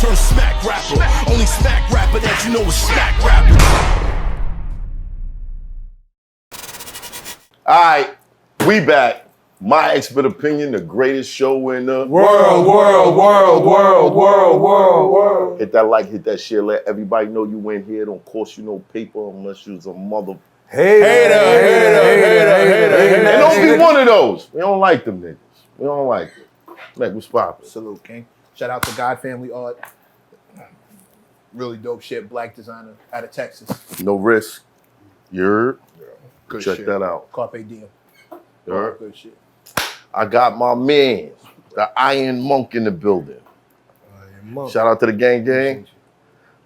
turned smack rapper. Only smack rapper that you know is smack rapper. Alright, we back. My expert opinion, the greatest show in the world. Hit that like, hit that share, let everybody know you went here. Don't cost you no paper unless you's a mother. Hater. And don't be one of those. We don't like them niggas. We don't like them. Like, what's poppin'? Salute, King. Shout out to God Family Art. Really dope shit, black designer out of Texas. No risk. You heard? Good Check shit. that out. Carpe diem. You heard? Good shit. I got my man, the Iron Monk in the building. Shout out to the gang.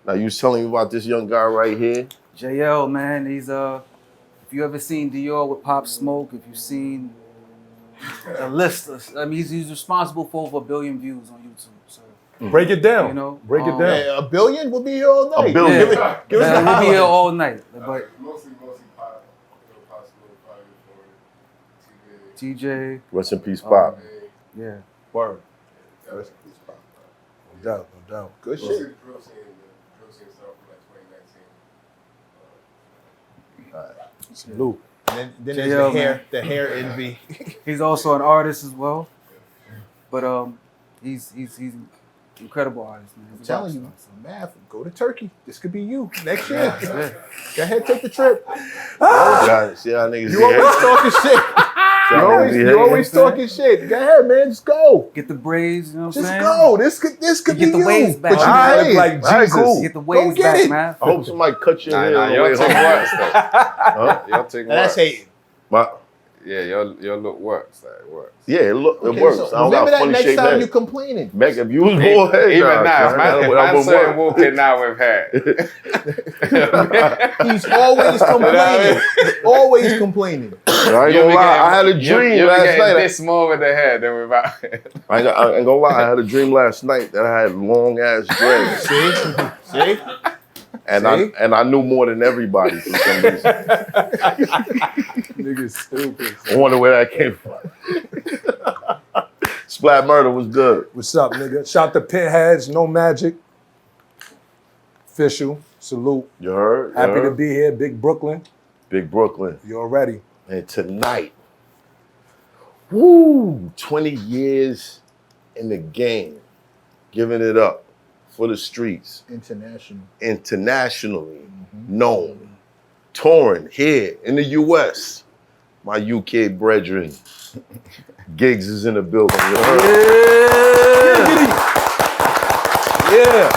Now you was telling me about this young guy right here. JL, man, he's if you ever seen Dior with Pop Smoke, if you've seen the list, I mean, he's responsible for over 1 billion views on YouTube. So break it down. You know, break it down. Yeah, 1 billion? We'll be here all night. 1 billion. Give us the we'll be here all night. But Mostly Pop. TJ. Rest in peace, Pop. Yeah. Word. Rest in peace, Pop. No doubt, no doubt. Good shit. The drill scene started from like 2019. Salute. And then there's the hair envy. He's also an artist as well. But he's incredible artist, man. I'm telling you, Math, go to Turkey. This could be you next year. Go ahead, take the trip. See how niggas You always talking shit. You always talking shit. Go ahead, man. Just go. Get the braids, you know what I'm saying? Just go. This could be Get the you. waves back. But you Alright, like alright, Jesus. cool. Get the waves get back, it. man. I hope somebody cut your hair. on the Your way take home. works though. Your take Now that's works. hating. But Yeah, your look works. Like, it works. yeah, it works. So I don't remember got that funny next shaped time head. you complaining. Meg, if you was more hair, Even now, man, would certain work. walking now with hair. He's always complaining. Always complaining. I ain't gonna lie, I had a dream You're last getting night. this more with the hair than without it. I ain't gonna lie, I had a dream last night that I had long ass dreads. See? And I knew more than everybody for some reason. Niggas stupid. I wonder where that came from. Splat Murder was good. What's up, nigga? Shout to Pinheads, No Magic. Official. Salute. You heard? You Happy to heard? be here. Big Brooklyn. Big Brooklyn. You already. And tonight, 20 years in the game, giving it up for the streets, internationally known, touring here in the U.S. My UK brethren, Keyz is in the building. You heard? Yeah.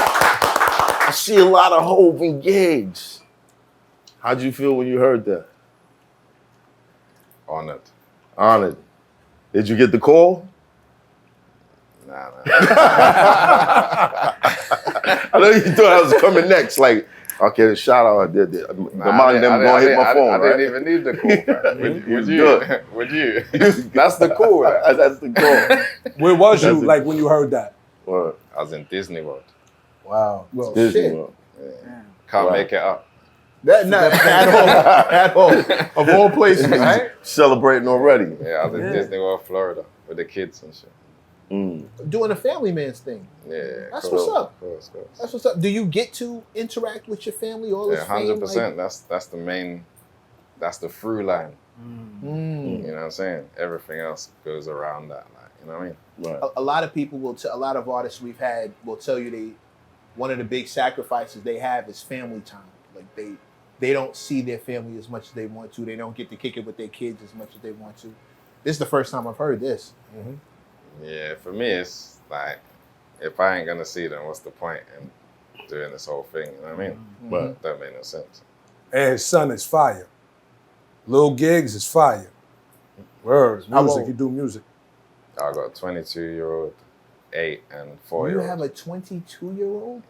I see a lot of hope in Keyz. How'd you feel when you heard that? Honored. Honored. Did you get the call? Nah. I know you thought I was coming next. Like, okay, the shout out. The mind them gonna hit my phone, I right? didn't even need the call, man. Would you? good. Would you? That's the call. Man. That's the call. Where was That's you it. like when you heard that? What? I was in Disney World. Wow. Well, Disney shit. World. Can't Wow. make it up. That not at all. Of all places, right? Celebrating already. Yeah, I was in Disney World, Florida, with the kids and shit. Doing a family man's thing. Yeah, That's cool. what's up. Of course. That's what's up. Do you get to interact with your family all this Yeah, fame? 100%. That's the main. That's the through line. You know what I'm saying? Everything else goes around that. Like, you know what I mean? Right. A lot of people will a lot of artists we've had will tell you one of the big sacrifices they have is family time. Like they don't see their family as much as they want to. They don't get to kick it with their kids as much as they want to. This is the first time I've heard this. Yeah, for me, it's like, if I ain't gonna see them, what's the point in doing this whole thing? You know what I mean? But that made no sense. And his son is fire. Lil Keyz is fire. Words, music, you do music. I got a 22-year-old, 8 and 4 You year old. have a 22-year-old?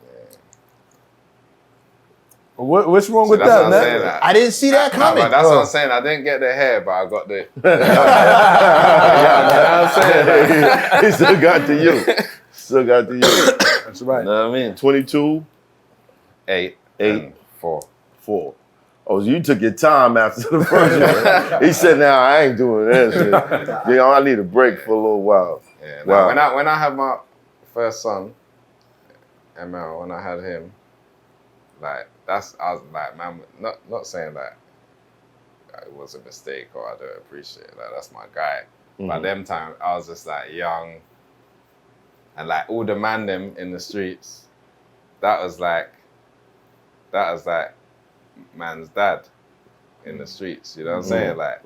What's wrong with that's that, what I'm man? saying, like, I didn't see that coming. but that's what I'm saying. I didn't get the hair, but I got the. He still got to you. Still got to you. That's right. You know what I mean? 22, 8, 8, and 4. 4. Oh, so you took your time after the first one. He said, "Now I ain't doing this. You know, I need a break for a little while." Yeah. Wow. When I had my first son, ML, when I had him, like I was like, man, not saying that it was a mistake or I don't appreciate it. Like that's my guy. But them time I was just like young, and like all the man them in the streets, that was like man's dad in the streets. You know what I'm saying? Like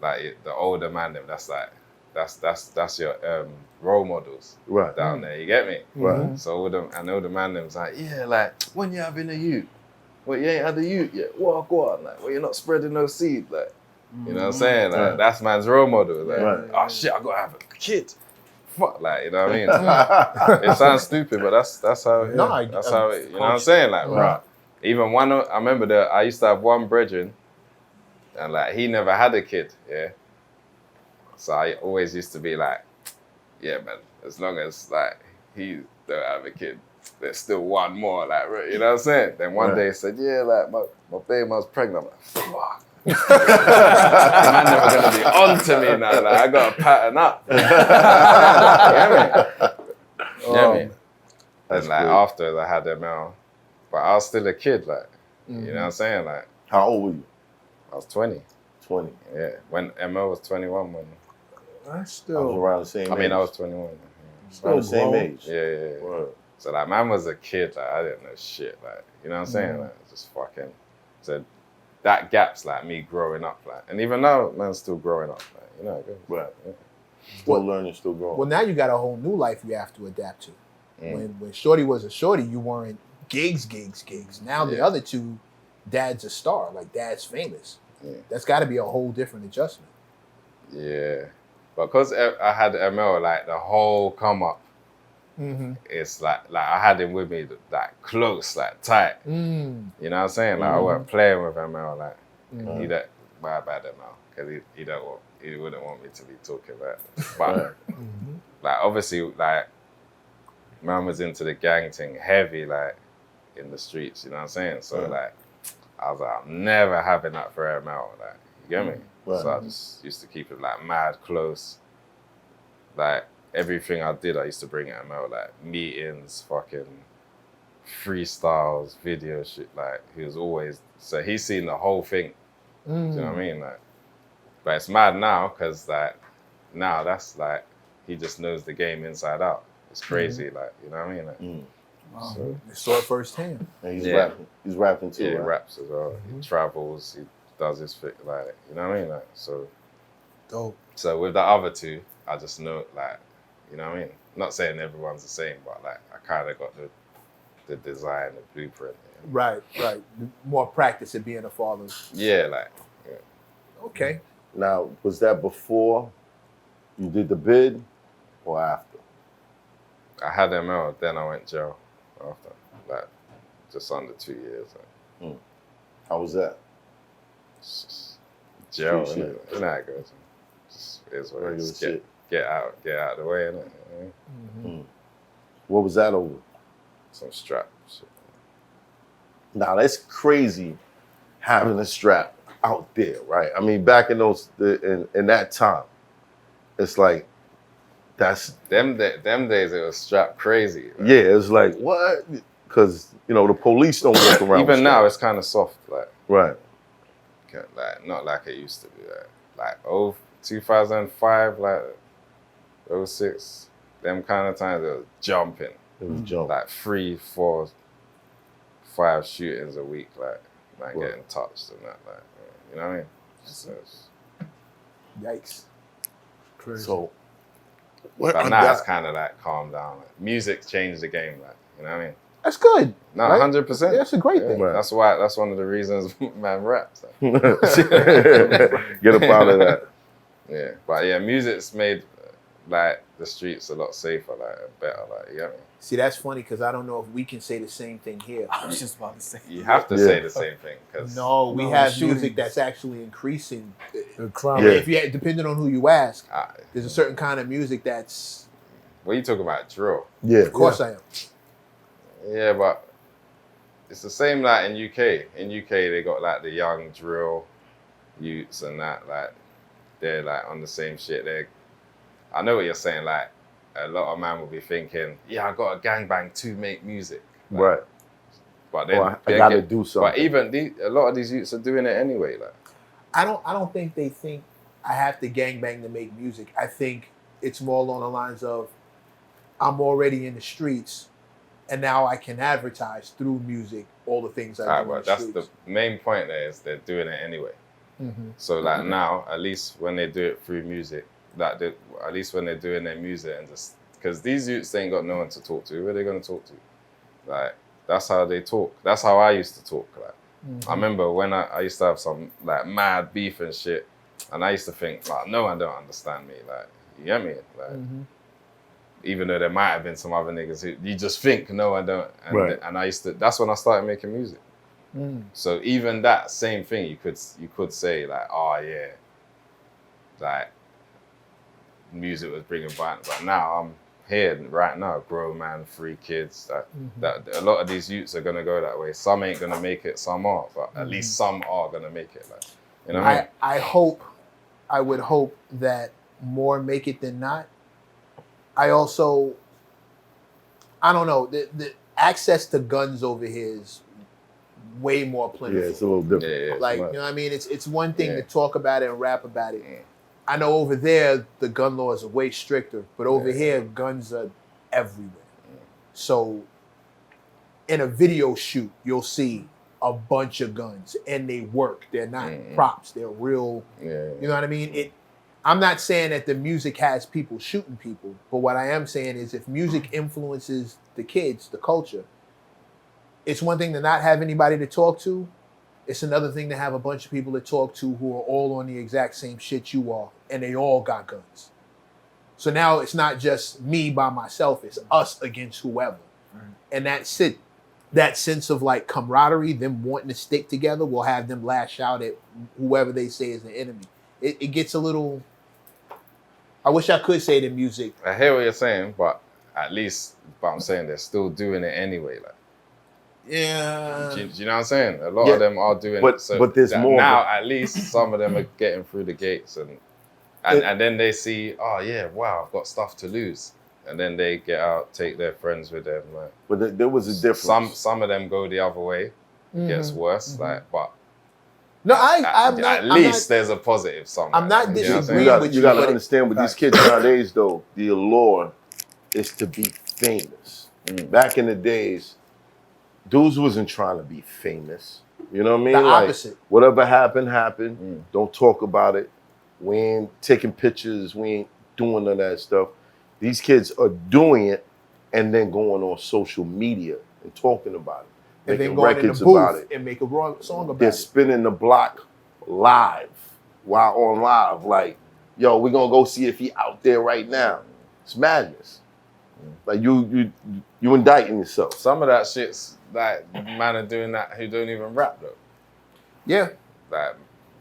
like the older man them. That's like that's your role models down there. You get me? Right. So all the man them's like, yeah, like when you having a youth. Well, you ain't had a youth yet. What, go on, like, well, you're not spreading no seed, like, you know what I'm saying? Like, that's man's role model. Like, oh shit, I gotta have a kid. Fuck, like, you know what I mean? It sounds stupid, but that's how. That's how. You know what I'm saying? Like, even one. I remember I used to have one brethren, and like he never had a kid. Yeah. So I always used to be like, yeah, man. As long as like he don't have a kid, there's still one more, like, you know what I'm saying? Then one day he said, yeah, like, my baby was pregnant. I'm like, fuck. Man never gonna be on to me now, like, I gotta pattern up. You know me? And like, after I had ML, but I was still a kid, like, you know what I'm saying? Like, how old were you? I was 20. 20. Yeah, when ML was 21. When I was around the same age. I mean, I was 21. Around the same age. Yeah. So like, man was a kid, like I didn't know shit, like, you know what I'm saying? Like, just fucking. So that gap's like me growing up, like, and even now, man's still growing up, like, you know. Right. Still learning, still growing. Well, now you got a whole new life you have to adapt to. When Shorty was a shorty, you weren't gigs. Now the other two, dad's a star, like dad's famous. That's got to be a whole different adjustment. Yeah, but because I had ML, like the whole come up, it's like I had him with me, like close, like tight. You know what I'm saying? Like I wasn't playing with ML, like he don't. My bad ML, because he wouldn't want me to be talking about it. But like obviously, like man was into the gang thing heavy, like in the streets. You know what I'm saying? So like I was like, I'm never having that for ML, like, you get me? So I just used to keep it like mad close. Like everything I did, I used to bring ML, like meetings, fucking freestyles, video shit. Like he was always, so he's seen the whole thing. Do you know what I mean? Like, but it's mad now because like now that's like he just knows the game inside out. It's crazy, like, you know what I mean? Like, So they saw it firsthand. And he's rapping too. Yeah, he right? raps as well. He travels. He does his thing, like, you know what I mean? Like, so Dope. So with the other two, I just know, like, you know what I mean? Not saying everyone's the same, but like I kind of got the design, the blueprint. You know? Right. More practice at being a father. Yeah, like. Yeah. Okay. Now, was that before you did the bid or after? I had ML, then I went jail after, like, just under 2 years. Like. How was that? Just jail, Street innit? You know how it goes. Just is what it Regular is. shit. Get out of the way, innit? You know? What was that over? Some strap shit. Now, that's crazy having a strap out there, right? I mean, back in in that time, it's like, that's... Them days, it was strap crazy. Right? Yeah, it's like, what? Because, you know, the police don't walk around Even with now, straps. it's kind of soft, like. Right. Like, not like it used to be. Like 2005, like 06, them kind of times, it was jumping. It was jumping. Like 3, 4, 5 shootings a week, like, man getting touched and that, like, you know what I mean? So Yikes. Crazy. So, but now it's kind of like calmed down. Like, music changed the game, like, you know what I mean? That's good. No, right? 100%. Yeah, that's a great thing. Right. That's one of the reasons man raps. Like. Get up out of that. Yeah, but yeah, music's made like the streets a lot safer, like better, like, you get me? See, that's funny because I don't know if we can say the same thing here. I was just about to say. You have to say the same thing because No, we No, have shootings. music that's actually increasing. The crime. Yeah. If you, depending on who you ask, there's a certain kind of music that's. what are you talking about? Drill. Yeah. Of course, I am. Yeah, but it's the same like in UK. In UK, they got like the young drill youths and that, like they're like on the same shit. I know what you're saying, like a lot of man will be thinking, yeah, I got a gangbang to make music. Like, Right. But then Or I gotta do something. But even a lot of these youths are doing it anyway. Like, I don't think they think I have to gangbang to make music. I think it's more along the lines of I'm already in the streets, and now I can advertise through music all the things I do in the that's streets. the main point. There is they're doing it anyway. So like now, at least when they do it through music, at least when they're doing their music and just because these youths ain't got no one to talk to. Who are they gonna talk to? Like that's how they talk. That's how I used to talk. Like I remember when I used to have some like mad beef and shit, and I used to think like no one don't understand me. Like you get me? Like even though there might have been some other niggas who you just think no one don't. And, Right. and I used to. That's when I started making music. So even that same thing, you could say like, oh yeah, like music was bringing violence, but now I'm here right now, grown man, 3 kids. That a lot of these youths are gonna go that way. Some ain't gonna make it, some are, but at least some are gonna make it. Like, you know what I mean? I would hope that more make it than not. I don't know, the access to guns over here is way more plentiful. Yeah, it's a little different. Yeah, Like, Right. you know what I mean? It's one thing Yeah. to talk about it and rap about it. I know over there, the gun laws are way stricter, but over here, guns are everywhere. So in a video shoot, you'll see a bunch of guns and they work. They're not props. They're real. Yeah. You know what I mean? I'm not saying that the music has people shooting people, but what I am saying is if music influences the kids, the culture, it's one thing to not have anybody to talk to. It's another thing to have a bunch of people to talk to who are all on the exact same shit you are, and they all got guns. So now it's not just me by myself, it's us against whoever. And that's it. That sense of like camaraderie, them wanting to stick together, will have them lash out at whoever they say is the enemy. It gets a little... I wish I could say the music. I hear what you're saying, but at least, I'm saying they're still doing it anyway. Like, Yeah. do you know what I'm saying? A lot Yeah, of them are doing but- it. So but there's that more of now. it. At least some of them are getting through the gates, and then they see, oh yeah, wow, I've got stuff to lose, and then they get out, take their friends with them. Like, But there was a difference. some of them go the other way. It gets worse. Like, but No, I'm not. at least there's a positive somewhere. I'm not You know what I'm disagreeing saying? with You gotta but understand with these kids nowadays though, the allure is to be famous. Back in the days, dudes wasn't trying to be famous. You know what I mean? The Like, opposite. whatever happened. Don't talk about it. We ain't taking pictures. We ain't doing none of that stuff. These kids are doing it and then going on social media and talking about it. and then Making going in the records about booth it. and make a song about They're it. spinning the block live while on live. Like, yo, we're gonna go see if he out there right now. It's madness. Like you indicting yourself. Some of that shit's like man are doing that who don't even rap though. Yeah. Like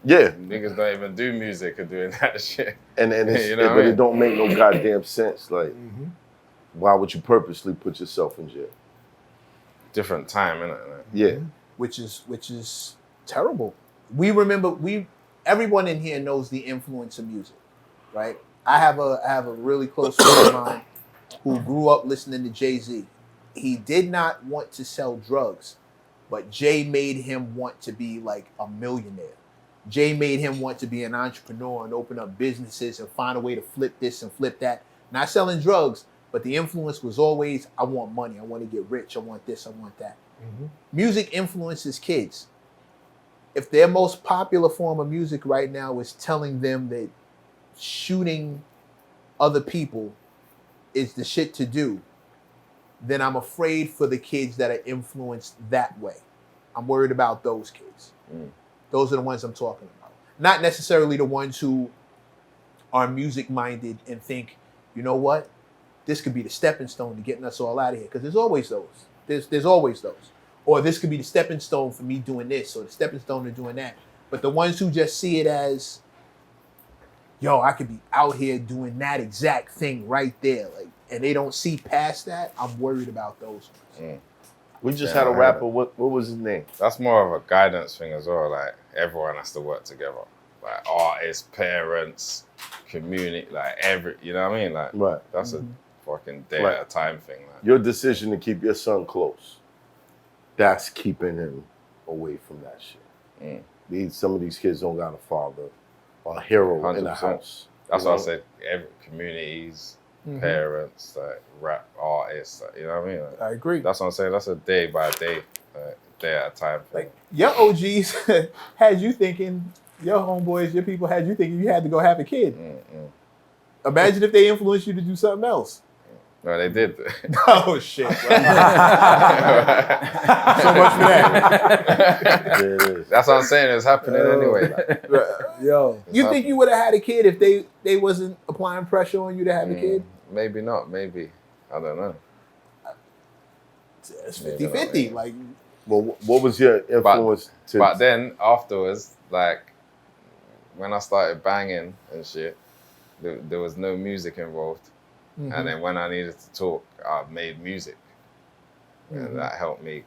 Yeah. niggas don't even do music or doing that shit. And it's, You know what I but mean? it don't make no goddamn sense. Like, why would you purposely put yourself in jail? Different time, innit? Like, Yeah. Which is terrible. We remember everyone in here knows the influence of music, right? I have a really close friend of mine who grew up listening to Jay-Z. He did not want to sell drugs, but Jay made him want to be like a millionaire. Jay made him want to be an entrepreneur and open up businesses and find a way to flip this and flip that. Not selling drugs, but the influence was always, I want money, I want to get rich, I want this, I want that. Music influences kids. If their most popular form of music right now is telling them that shooting other people is the shit to do, then I'm afraid for the kids that are influenced that way. I'm worried about those kids. Those are the ones I'm talking about. Not necessarily the ones who are music minded and think, you know what? This could be the stepping stone to getting us all out of here. Because there's always those. There's always those. Or this could be the stepping stone for me doing this or the stepping stone to doing that. But the ones who just see it as, yo, I could be out here doing that exact thing right there. Like, and they don't see past that, I'm worried about those ones. We just Yeah, had a I heard rapper, what was his name? that's more of a guidance thing as well. Like everyone has to work together. Like artists, parents, community, like you know what I mean? Like Right. that's a fucking day Right. at a time thing. Like. Your decision to keep your son close, that's keeping him away from that shit. Some of these kids don't got a father or a hero in the 100%. house. That's you what I know? said. Every communities, parents, like rap artists, like, you know what I mean? Like, I agree. that's what I'm saying. That's a day by day, day at a time thing. Like your OGs had you thinking, your homeboys, your people had you thinking you had to go have a kid. Imagine if they influenced you to do something else. No, they did. Oh shit! Bro. So much for that. There it is. That's what I'm saying. It's happening anyway. Like, Yo, You think you would have had a kid if they wasn't applying pressure on you to have a kid? maybe not. Maybe. I don't know. It's 50-50. Like, Well, what was your influence to? But then afterwards, like when I started banging and shit, there was no music involved. And then when I needed to talk, I made music, and that helped me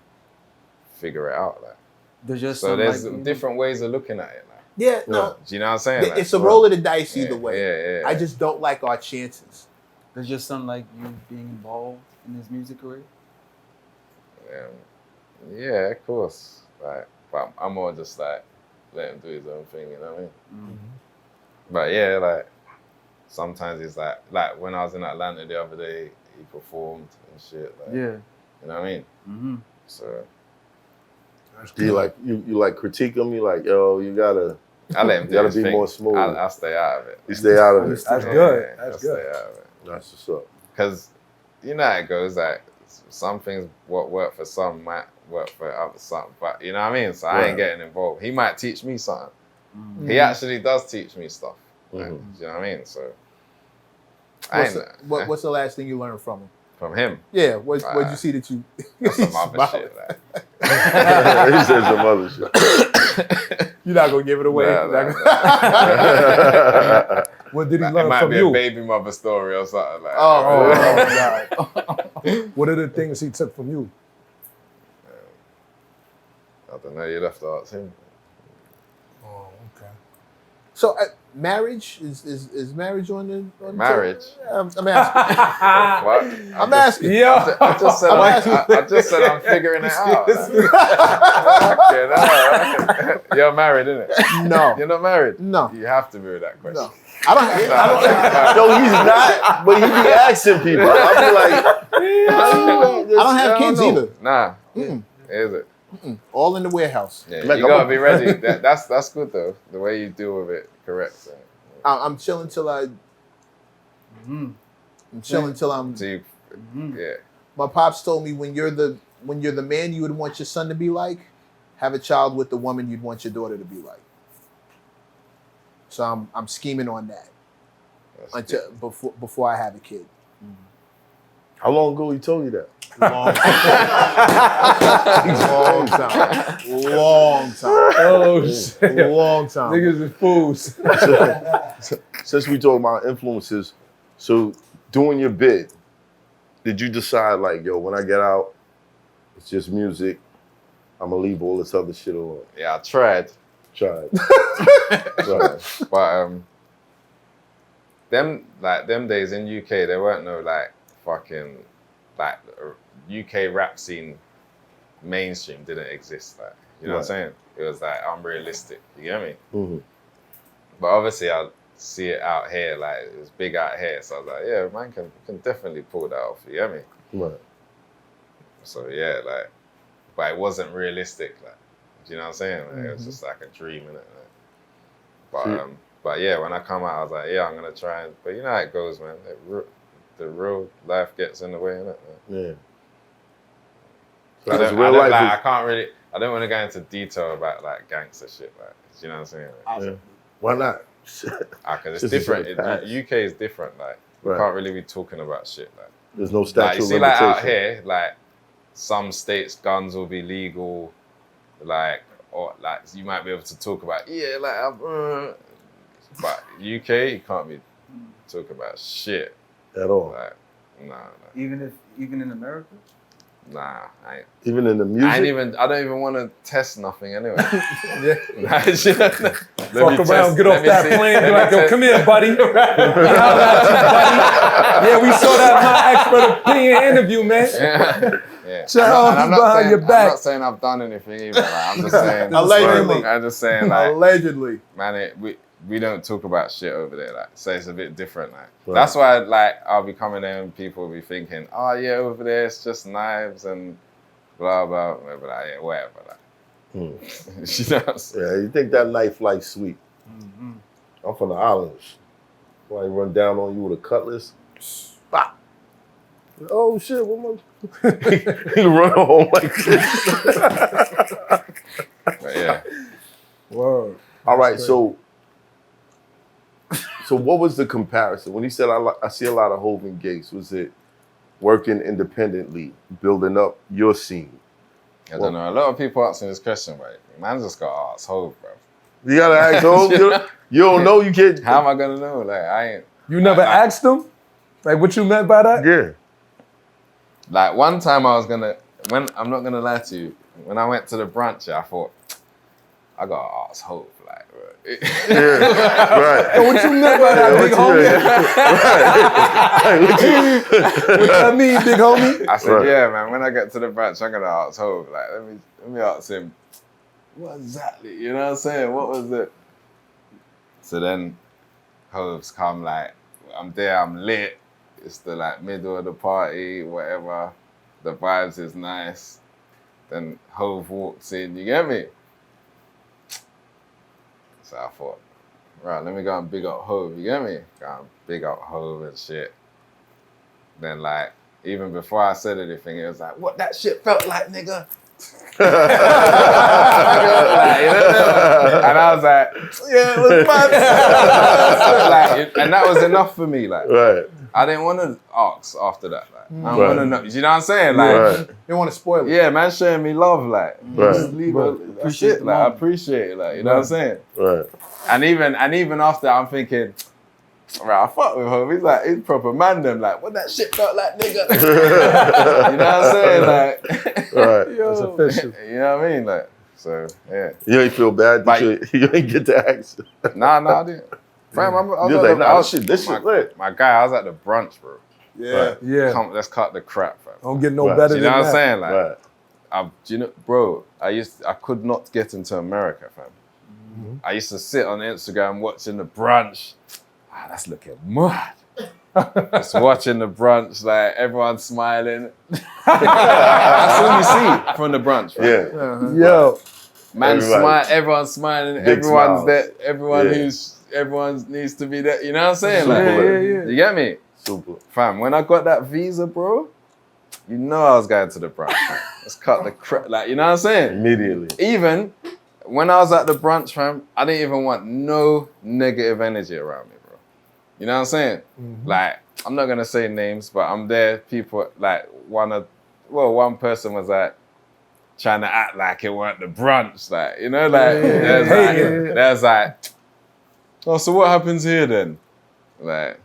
figure it out. Like, There's just so some, there's like, different ways of looking at it. Like, yeah, no, do you know what I'm saying? Like, it's a roll of the dice either yeah, way. yeah. I just don't like our chances. There's just something like you being involved in his music career. Yeah, of course. Like, but I'm more just like let him do his own thing. You know what I mean? But yeah, like sometimes it's like when I was in Atlanta the other day, he performed and shit. Like, Yeah. you know what I mean? So Do you like you like critique him? You like, yo, you gotta I let him do gotta his be thing. more smooth. I stay out of it. You stay out of it. that's good. Yeah, That's I good. stay out of it. That's what's up. Because you know how it goes. Like some things what work for some might work for others. Some, but you know what I mean. So I Right. ain't getting involved. He might teach me something. He actually does teach me stuff. Like, do you know what I mean? So I ain't What's the last thing you learned from him? from him. Yeah, what'd you see that you? That's some other shit. Like. He said some other shit. You're not gonna give it away. Nah. what did he Like, it learn might from be you? a baby mother story or something like. Oh, God. What are the things he took from you? I don't know. You'd have to ask him. Oh, okay. So marriage is marriage on the Marriage? I'm asking. What? I'm asking. Yeah. I just said I just said I'm figuring it out. Okay, no. You're married, innit? No. You're not married? No. You have to be with that question. No. I don't. No, he's not. But he be asking people. I'll be like, I don't have kids either. Nah. Is it? All in the warehouse. Yeah, Like, you gotta be ready. That's good though. The way you deal with it, correct. So. I'm chilling till I'm chilling till I'm. So you, yeah. My pops told me when you're the man you would want your son to be like, have a child with the woman you'd want your daughter to be like. So I'm scheming on that That's until before I have a kid. how long ago he told you that? Long time. Long time. Oh, shit. Long time. Niggas is fools. Since we talk about influences, so doing your bid, did you decide like, yo, when I get out, it's just music, I'm gonna leave all this other shit alone? Yeah, I tried. Tried. Right. But them days in UK, there weren't no like fucking like UK rap scene mainstream didn't exist. Like, you know what I'm saying? It was like unrealistic. You get me? Mm-hmm. But obviously I see it out here, like it was big out here. So I was like, yeah, man can definitely pull that off. You get me? Right. So yeah, like, but it wasn't realistic. Like, do you know what I'm saying? Like, it was just like a dream, innit? Like, but yeah, when I come out, I was like, yeah, I'm gonna try and. But you know how it goes, man. The real life gets in the way, innit? Yeah. I Because don't, real I, life don't, like, is- I can't really. I don't want to go into detail about like gangster shit. Like, do you know what I'm saying? Like, Yeah. Why not? because it's Just different. in the past. UK is different. Like, you Right. can't really be talking about shit. Like, There's no like statute you of see, like limitation. out here, like some states guns will be legal, like or like you might be able to talk about but UK you can't be talking about shit At all. like nah. Even in America. Nah, I ain't. Even in the music? I don't even want to test nothing anyway. Fuck Fuck around, get off that plane, be like, yo, come here, buddy. Yeah, we saw that My Expert Opinion interview, man. Yeah. Shout out behind your back. I'm not saying I've done anything either. Like, I'm just saying. Allegedly. I'm just saying, like, Allegedly. man, we don't talk about shit over there, like, so it's a bit different, like. Right. That's why, like, I'll be coming there and people will be thinking, oh yeah, over there it's just knives and blah blah, but like, yeah, whatever, like. You know what I'm saying? Yeah, you think that knife like sweet. I'm from the islands. Somebody run down on you with a cutlass. Bah. Oh shit, what my... He run home like this. But yeah. Word. All right, so what was the comparison? When he said, I see a lot of Hov and Keyz, was it working independently, building up your scene? I don't know. A lot of people asking this question, right? Man just got asked Hov, bro. You gotta ask Hov. You don't know, you can't. How am I gonna know? Like, I ain't. You never asked him? Like, what you meant by that? Yeah. Like, one time I was gonna, I'm not gonna lie to you, when I went to the brunch, I thought, I got asked Hov, like, bro. Yeah, right. Yo, what you meant by that, big homie? What that mean, big homie? I said, Right. yeah, man, when I get to the brunch, I'm gonna ask Hov, like, let me ask him, what exactly, you know what I'm saying? What was it? So then Hov's come, like, I'm there, I'm lit. It's the like middle of the party, whatever. The vibes is nice. Then Hov walks in, you get me? So I thought, right, let me go and big up Hov, you get me? Go and big up Hov and shit. Then like, even before I said anything, it was like, what that shit felt like, nigga? Like, you know? And I was like, yeah, it was mad. Like, and that was enough for me. Like, Right. I didn't want to ask after that. Like, I don't Right. want to know. You know what I'm saying? Like, Right. You don't want to spoil it. yeah, man, showing me love. Like, Right. just leave it. That's it. Like, I appreciate it. Like, you know what I'm saying? Right. And even after, I'm thinking, right, I fuck with him. He's proper man. Them like, what that shit felt like, nigga. You know what I'm saying? Like, Right. It's official. you know what I mean? Like, so yeah. You ain't feel bad that you ain't get to ask. Nah, I didn't. Fam, I was You're at like, the- nah, I was- this shit lit. My guy, I was at the brunch, bro. Yeah. Yeah. Let's cut the crap, fam. Don't get no Right. better You than know what that. I'm saying? Like, Right. do you know, bro? I could not get into America, fam. I used to sit on Instagram watching the brunch. Ah, that's looking mad. Just watching the brunch, like everyone smiling. That's all you see from the brunch, right? Yeah. Yo. Man, Everybody. everyone's smiling. Big Everyone's smiles. there. Everyone Yeah. everyone needs to be there. You know what I'm saying? Super Like, lit. you get me? Super. Fam, when I got that visa, bro, you know I was going to the brunch. Fam. Let's cut the crap. Like, you know what I'm saying? Immediately. Even when I was at the brunch, fam, I didn't even want no negative energy around me, bro. You know what I'm saying? Like, I'm not gonna say names, but I'm there. People like one person was like trying to act like it weren't the brunch, like, you know, like there's like, oh, so what happens here then? Like,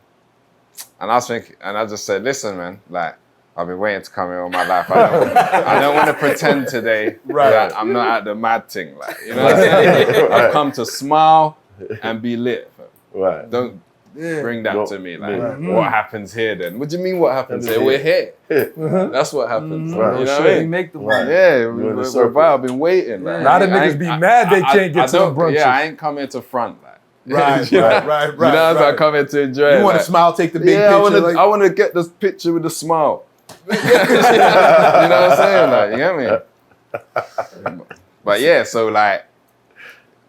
and I was thinking, and I just said, listen, man, like, I've been waiting to come here all my life. I don't want to pretend today that I'm not at the mad thing, like, you know what I'm saying? I've come to smile and be lit. Right. Don't bring that Don't- to me, like, Right. what happens here then? What do you mean what happens here? We're here. That's what happens. Right. You know what We I mean? make the Right. Yeah, in the we're circle. about, I've been waiting. Like, A lot of I niggas ain't- be mad they can't get to don't- them brunches. Yeah, I ain't coming to front, like. Right, You know? right. You know, so I come here to enjoy it. You want to like, smile, take the big yeah, picture. I want to get this picture with a smile. You know what I'm saying? Like, you get me? But yeah, so like,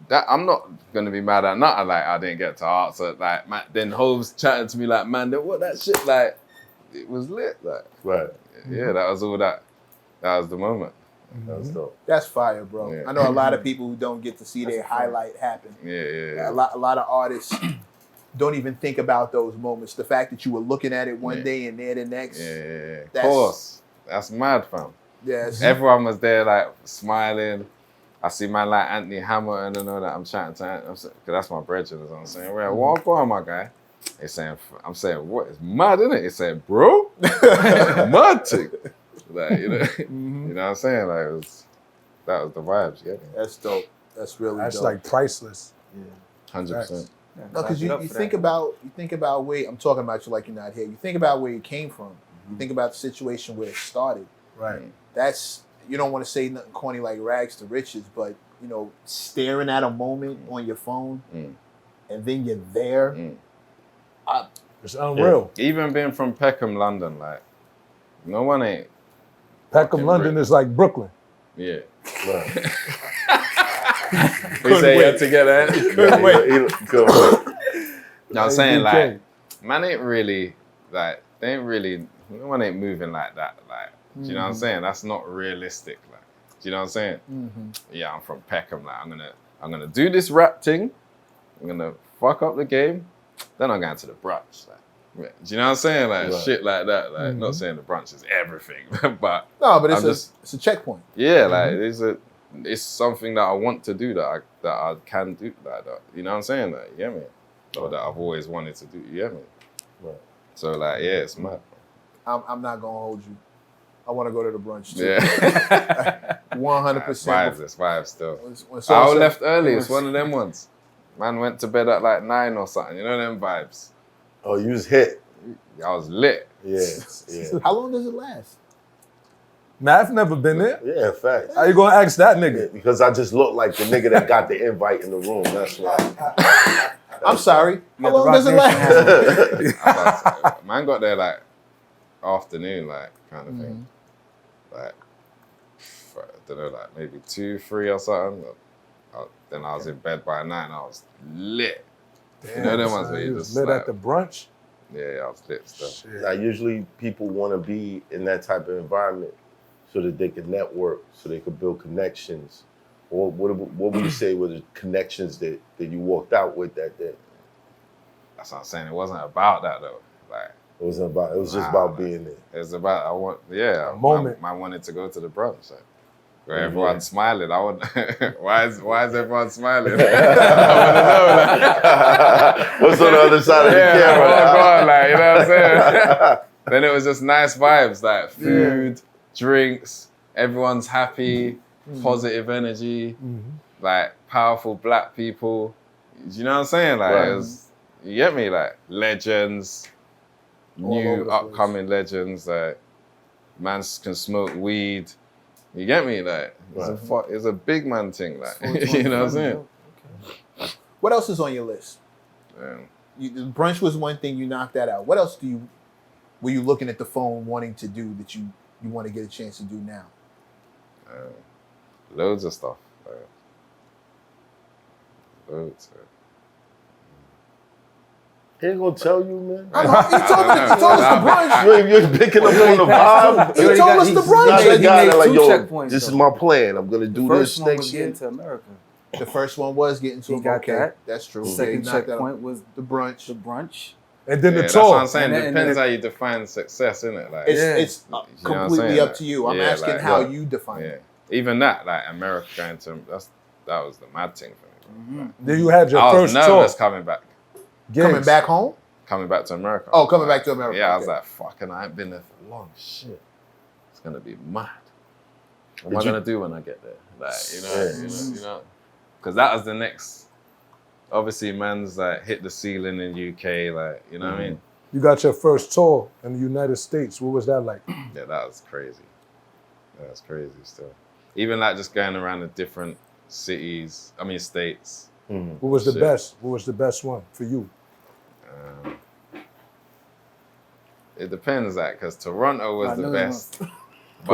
that I'm not gonna be mad at nothing. Like, I didn't get to answer. Like, man, then Hov's chatting to me like, man, what that shit like? It was lit. Like, Right. yeah, that was all that. That was the moment. That's dope. That's fire, bro. Yeah. I know a lot of people who don't get to see their highlight happen. Yeah. A lot of artists don't even think about those moments. The fact that you were looking at it one Yeah. day and there the next. Yeah. Of That's- course. That's mad, fam. Yes. Everyone was there, like, smiling. I see man like Anthony Hamilton and all that. I'm chatting to Anthony, because that's my brethren, I'm saying, well, walk on, my guy. I'm saying, what? It's mad, isn't it? He's saying, bro? Mad thing. Like, you know, you know what I'm saying? Like, that was the vibes. Yeah, That's dope. That's really That's dope. like priceless. 100%. No, because you think about where I'm talking about you like you're not here. You think about where you came from. You think about the situation where it started. Right. That's you don't want to say nothing corny like rags to riches, but you know, staring at a moment on your phone, and then you're there. It's unreal. Even being from Peckham, London, like no one ain't. Peckham, London is like Brooklyn. Yeah. Right. We say you had to get that. Couldn't wait. No, I'm saying like, man ain't really like they ain't really. No one ain't moving like that. Like, do you know what I'm saying? That's not realistic. Like, do you know what I'm saying? Yeah, I'm from Peckham. Like, I'm gonna do this rap thing. I'm gonna fuck up the game. Then I'm going to the brunch. Like, do you know what I'm saying? Like shit like that. Like, not saying the brunch is everything, but it's a checkpoint. Yeah, like it's something that I want to do that I can do like that. You know what I'm saying? Like, you get me? Or that I've always wanted to do. You get me? Right. So like, yeah, it's mad. I'm not gonna hold you. I want to go to the brunch too. Yeah. 100%. It's vibes still. I I left early. It's one of them ones. Man went to bed at like 9 or something. You know them vibes. Oh, you was hit. I was lit. Yeah. How long does it last? Man, I've never been there. Yeah, facts. How you gonna ask that nigga? Because I just look like the nigga that got the invite in the room. That's why. I'm sorry. How long does it last? Man got there like afternoon, like kind of thing. Like, I don't know, like maybe 2, 3 or something. Then I was in bed by 9 and I was lit. Damn, you know them ones where you was just lit like, at the brunch? Yeah, I was lit still. Shit. Now, usually people want to be in that type of environment so that they can network, so they could build connections. Or what would you say were the connections that you walked out with that day? That's what I'm saying. It wasn't about that though. Like, it wasn't about. It was just about being there. It was about a moment. I wanted to go to the brunch. Like, where everyone's smiling. I want. why is everyone smiling? I want to know. Like, what's on the other side of the camera? God, like, you know what I'm saying? Then it was just nice vibes, like food, drinks. Everyone's happy, positive energy, like powerful black people. Do you know what I'm saying? Like, it was, you get me? Like legends, new upcoming legends. Like, man can smoke weed. You get me? Like, it's a big man thing. Like, you know what I'm saying? Okay. What else is on your list? The brunch was one thing, you knocked that out. What else were you looking at the phone wanting to do that you want to get a chance to do now? Loads of stuff. Loads. He ain't gonna tell you, man. He told us the brunch. You're picking up on the vibe. He told us the brunch. That guy that like, two yo, checkpoints, this is though. my plan. I'm gonna do this First one was next getting year. to America. The first one was getting to He got that. That's true. Second Yeah, he knocked that checkpoint out. was the brunch. the brunch. And then the That's what tour. I'm saying. And Depends then- how you define success, innit? Like, It's what I'm completely saying? up to you. I'm Yeah, asking like, how look, you define it. Even that, like America going to, that was the mad thing for me. Then you had your I was first tour. nervous coming back Coming back home? to America. Oh, coming back to America. Yeah, I was okay. like, fucking, I ain't been there for long. Shit, it's gonna be mad. What am I gonna do when I get there? Like, you know, because that was the next. Obviously, man's like hit the ceiling in UK, like, you know what I mean? You got your first tour in the United States. What was that like? Yeah, that was crazy. That was crazy still. Even like just going around the different states. What was the Shit. best? What was the best one for you? It depends, like, because Toronto was the best. But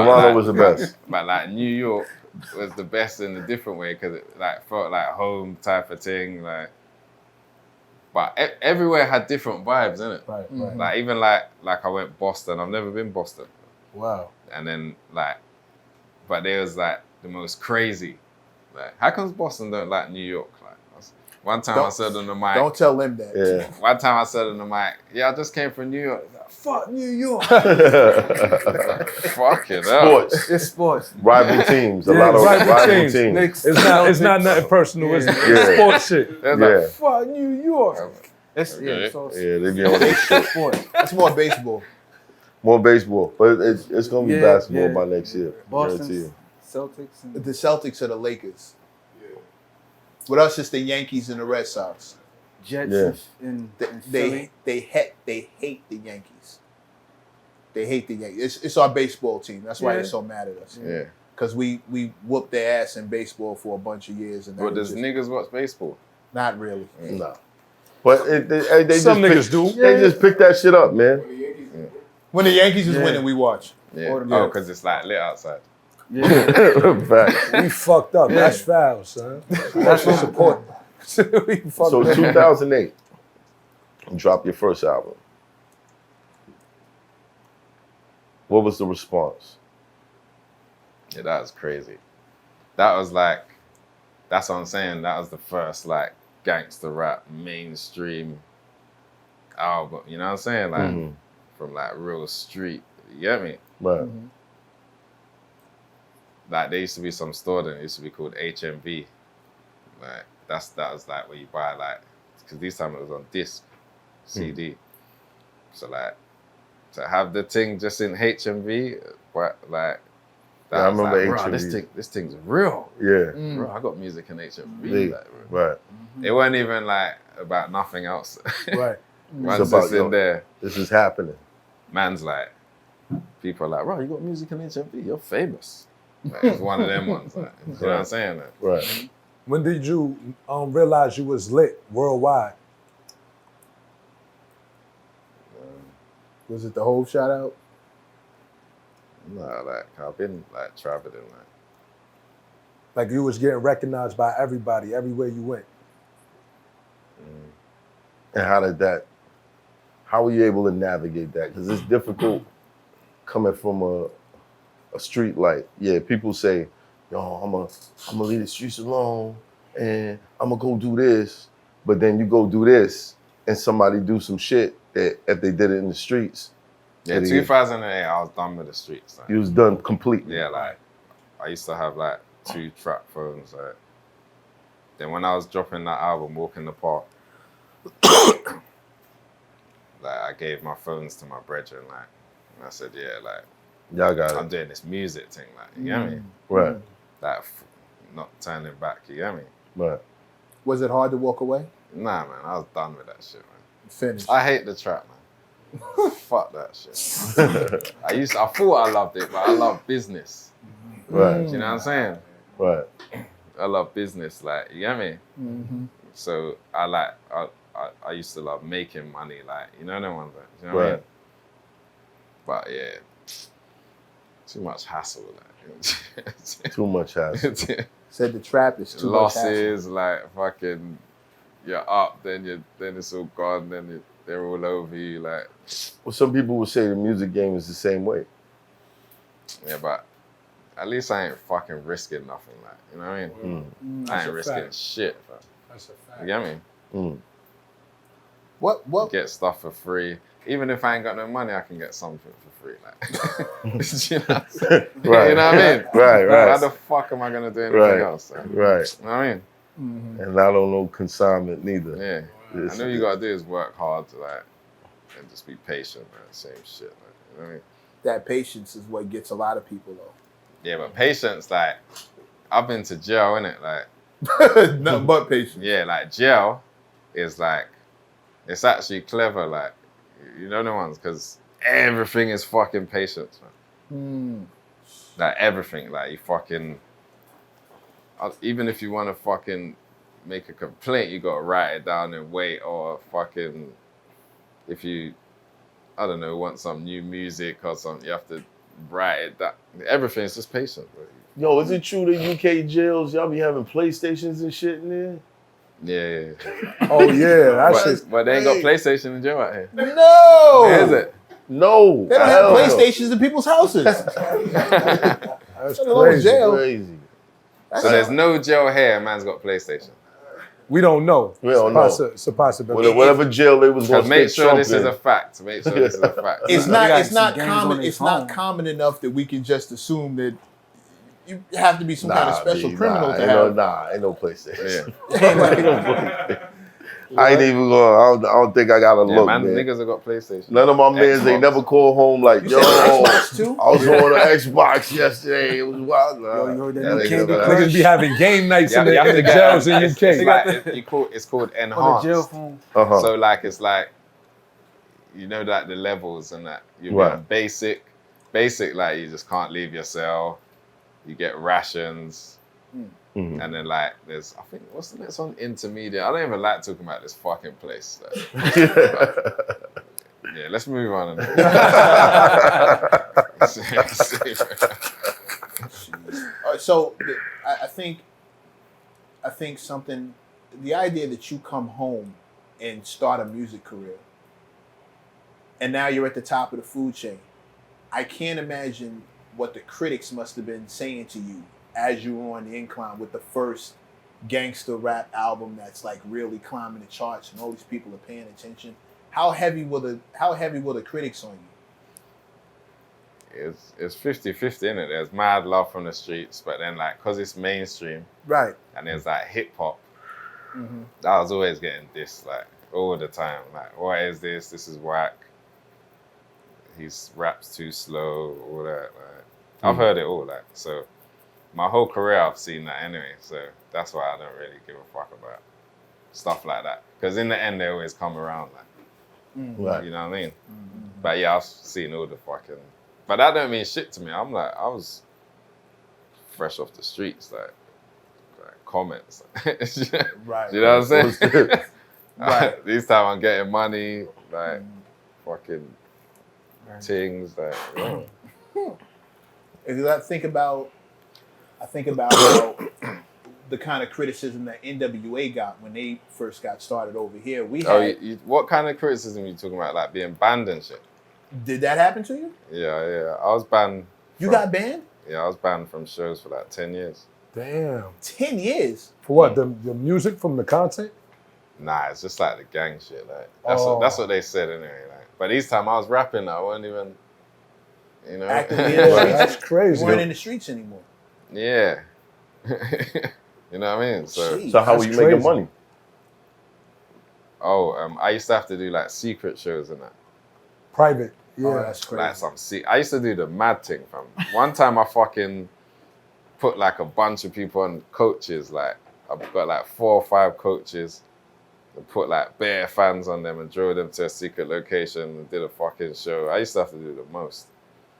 Toronto like, was the best. But like New York was the best in a different way because it like felt like home type of thing. Like, but everywhere had different vibes, innit? Right. Like even like I went Boston. I've never been Boston. Wow. And then like, but there was like the most crazy. Like, how comes Boston don't like New York? Like, one time I said on the mic. Don't tell them that. Yeah. One time I said on the mic, yeah, I just came from New York. He's like, fuck New York. Fuck it up. Sports. It's sports. Rival teams. A lot of rival teams. It's not nothing personal. It's sports shit. They're Yeah. like, fuck New York. It's Yeah, they be on that shit. sports. That's more baseball. More baseball, but it's gonna be Yeah, basketball yeah. by next year. Guarantee Boston you. Celtics. And The Celtics are the Lakers. With us, it's the Yankees and the Red Sox. Jets Yeah. in They Philly. they hate the Yankees. They hate the Yankees. It's our baseball team. That's why Yeah. they're so mad at us. Yeah. Because we whooped their ass in baseball for a bunch of years. And But that does was just, niggas watch baseball? not really. No. But they Some just niggas pick, do. They just pick that shit up, man. When the Yankees When the Yankees is Yeah. winning, we watch. Yeah. Or the Oh, Mets. because it's like lit outside. Yeah. Facts. We fucked up. That's foul, son. That's what support. We fucked So up. 2008, you dropped your first album. What was the response? Yeah, that was crazy. That was like, that's what I'm saying. That was the first like gangster rap mainstream album. You know what I'm saying? Like Mhm. from like real street. You get me? Right. Like there used to be some store that used to be called HMV. Like that was like where you buy like, because this time it was on disc, CD. So like to have the thing just in HMV, but like that Yeah, I was remember like, bro, HMV. this thing's real. Yeah. Bro, I got music in HMV. Big. Like, bro. Right. It wasn't even like about nothing else. Right. Once about, it's in yo, there, This is happening. man's like, people are like, bro, you got music in HMV, you're famous. Like, it's one of them ones. Like, you know what I'm saying? Like, Right. When did you realize you was lit worldwide? Was it the whole shout out? nah, like I've been like traveling, Like you was getting recognized by everybody, everywhere you went. And how were you able to navigate that? Because it's difficult coming from a street light. Yeah, people say, yo, I'm gonna leave the streets alone and I'm gonna go do this. But then you go do this and somebody do some shit that if they did it in the streets, Yeah, it'd- 2008, I was done with the streets. Like, you was done completely. yeah, like I used to have like 2 trap phones. Like, then when I was dropping that album, Walk in the Park, like I gave my phones to my brethren, like, and I said, yeah, like Y'all got I'm it. doing this music thing, like, you get me? Right, Like, not turning back, you get me? right. Was it hard to walk away? Nah, man, I was done with that shit, man. Finished. I hate the trap, man. Fuck that shit. I thought I loved it, but I love business. Right, Do you know what I'm saying? right. I love business, like, you get me? Mm-hmm. So I used to love making money, like, you know, no one's like, you know what I mean? Right. But yeah, too much hassle, like. Too much hassle. Said the trap is too much hassle. Losses, like fucking, you're up, then it's all gone, then they're all over you, like. Well, some people would say the music game is the same way. Yeah, but at least I ain't fucking risking nothing, like, you know what I mean? I That's ain't a risking fact. shit, fam. That's a You fact. get me? Mm. What? Get stuff for free. Even if I ain't got no money, I can get something for free, like. You know what I'm saying? Right. You know what I mean? Right, right. How the fuck am I gonna do anything Right. else? Like? Right. You know what I mean? And I don't know consignment neither. Yeah. It's- I know you gotta do is work hard to like, and just be patient, man. Same shit, like, you know what I mean? That patience is what gets a lot of people Yeah, but patience, like, I've been to jail, innit? Like, though. Nothing but patience. yeah, like jail is like, it's actually clever, like, you know the ones, because everything is fucking patience, man. Like everything, like you fucking, even if you want to fucking make a complaint, you gotta write it down and wait, or fucking, if you, I don't know, want some new music or something, you have to write it down. Everything is just patient, bro. Yo, is it true that UK jails, y'all be having PlayStations and shit in there? Yeah. Oh yeah, that shit. But they ain't got PlayStation in jail out here. No. Is it? No. They don't have hell no. PlayStations in people's houses. That's Let alone crazy. jail. Crazy. So there's no jail here, man's got PlayStation. We don't know. We don't know. It's a possibility. Whatever jail they was going Because to make sure this is a fact. Make sure this is a fact. It's They not. got It's some not games common. on their It's not phone. common enough that we can just assume that you have to be some kind of special criminal to ain't have. ain't no PlayStation. Yeah. Ain't no PlayStation. I ain't even going. I don't think I got to Yeah, look, man, man. niggas have got PlayStation. None of my mans, they Xbox. never call home like, yo, Xbox too? I was on the Xbox yesterday. It was wild. Nah, Yo, you heard that that new ain't Candy never Crush? Niggas be having game nights Yeah, in you have the to get jails in it's UK. like, it's called On the enhanced. jail phone. Uh-huh. So like it's like, you know, like the levels and that. You're Right. on basic, like you just can't leave your cell. You get rations, Mhm. and then like there's, I think, what's the next one? Intermediate. I don't even like talking about this fucking place. Like, yeah, let's move on. All right, so I think something, the idea that you come home and start a music career, and now you're at the top of the food chain. I can't imagine what the critics must have been saying to you as you were on the incline with the first gangster rap album that's like really climbing the charts and all these people are paying attention. How heavy were the critics on you? It's 50-50 in it. There's mad love from the streets, but then like, cause it's mainstream, Right. and there's like hip hop. Mm-hmm. I was always getting dissed like all the time. Like, what is this? This is whack. He's raps too slow. All that. Like, I've heard it all. Like, so my whole career I've seen that anyway. So that's why I don't really give a fuck about stuff like that. Because in the end, they always come around. Like, Right. you know what I mean? But yeah, I've seen all the fucking. But that don't mean shit to me. I'm like, I was fresh off the streets, like comments. Right. You know what I'm saying? Right. This time I'm getting money, like fucking things, like. Yeah. If I think about how the kind of criticism that NWA got when they first got started over here. We had. Oh, what kind of criticism are you talking about? Like being banned and shit? Did that happen to you? Yeah. I was banned. You got banned? Yeah, I was banned from shows for like 10 years. Damn. 10 years. For what? The music from the content? Nah, it's just like the gang shit. Like that's what they said anyway. Like, but this time I was rapping. I wasn't even, you know. Actively in Yeah, the streets. that's crazy. You weren't in the streets anymore. Yeah. You know what I mean? So, Jeez. So how were That's you making crazy. money? I used to have to do like secret shows and that. Private. Yeah. Oh, that's crazy. Like I used to do the mad thing, fam. One time I fucking put like a bunch of people on coaches. Like I've got like 4 or 5 coaches and put like bare fans on them and drove them to a secret location and did a fucking show. I used to have to do the most.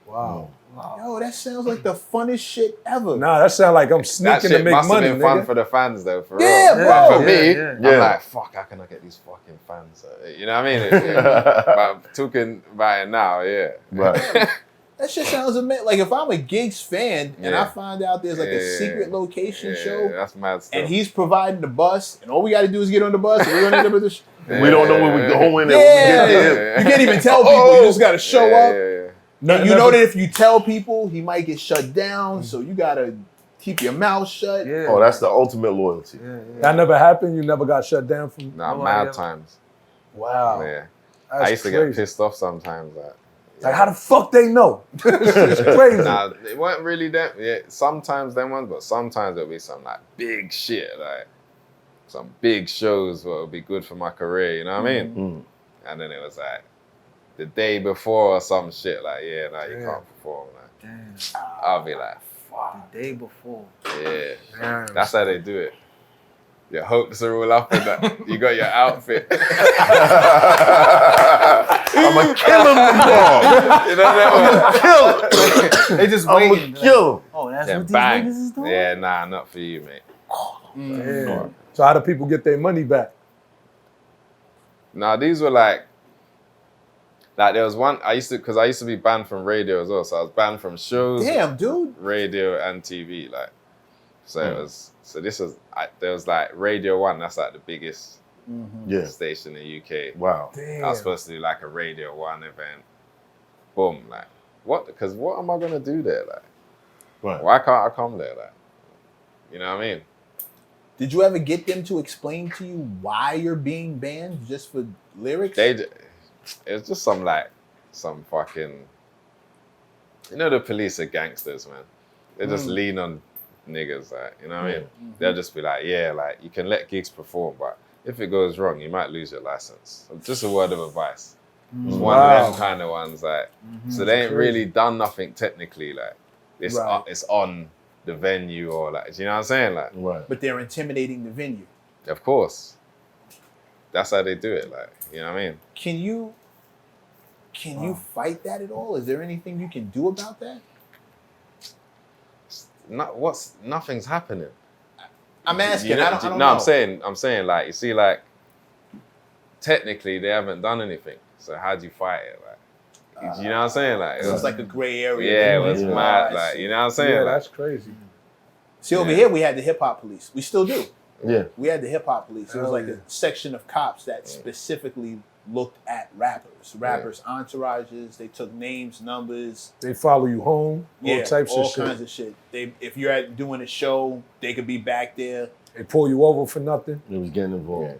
Wow. Yo, that sounds like the funnest shit ever. Nah, that sound like I'm That sneaking shit to make must money, have been fun nigga. for the fans though, for Yeah, real. bro. But for me, Yeah. I'm Yeah. like, fuck, how can I get these fucking fans? You know what I mean? But talking about it now, yeah. Right. That shit sounds amazing. Like if I'm a Gigs fan and I Yeah. find out there's like a Yeah. secret location Yeah, show that's mad stuff. and he's providing the bus and all we got to do is get on the bus and we're going to end up at the We don't know when we go in Yeah, there. We get there. you can't even tell people. You just got to show up. Yeah. And you know that if you tell people, he might get shut down. So you got to keep your mouth shut. Yeah. Oh, that's the ultimate loyalty. That never happened? You never got shut down from... Nah, Nobody mad ever- times. Wow. Yeah. That's I used to crazy. get pissed off sometimes. Like, how the fuck they know? It's crazy. Nah, it weren't really that. Yeah, sometimes them ones, but sometimes it'll be some like big shit, like some big shows what would be good for my career. You know what I mean? Mm. And then it was like the day before or some shit. Like, yeah, no, you can't perform. Like, Damn. I'll be like, fuck. The day before. Yeah, Damn. that's how they do it. Your hopes are all up in that. You got your outfit. I'ma kill him tomorrow. You know that Kill him. They just I'ma waiting. kill him. Oh, that's one? what these Bang. niggas is doing? Yeah, nah, not for you, mate. Damn. So how do people get their money back? Nah, these were like there was one I used to be banned from radio as well, so I was banned from shows, Damn, dude. radio and TV, like. So it was. So this was. There was like Radio 1. That's like the biggest Yeah. station in the UK. Wow. Damn. I was supposed to do like a Radio 1 event. Boom, like what? Because what am I gonna do there? Like, Right. why can't I come there? Like, you know what I mean? Did you ever get them to explain to you why you're being banned just for lyrics? It was just some fucking. You know the police are gangsters, man. They just lean on niggas, like, you know what I mean? They'll just be like, yeah, like you can let gigs perform, but if it goes wrong, you might lose your license. Just a word of advice. It's one Wow. of them kind of ones, like, so they ain't really done nothing technically, like, it's Right. it's on the venue or like, do you know what I'm saying? Like, Right. But they're intimidating the venue. of course, that's how they do it, like, you know what I mean? Can you fight that at all? Is there anything you can do about that? Nothing's happening. I'm asking. You know, I don't no, know. I'm saying, like, you see, like, technically they haven't done anything. So how do you fight it? Like, you know what I'm saying? Like, So it's like a gray area. yeah, it was Yeah. mad. I Like, see. you know what I'm saying? Yeah, Like, that's crazy. See, over here we had the hip hop police. We still do. Yeah. We had the hip hop police. It was Hell like yeah. a section of cops that specifically looked at rappers, entourages. They took names, numbers. They follow you home, all types all of shit. kinds of shit. If you're doing a show, they could be back there. They pull you over for nothing. It was getting involved.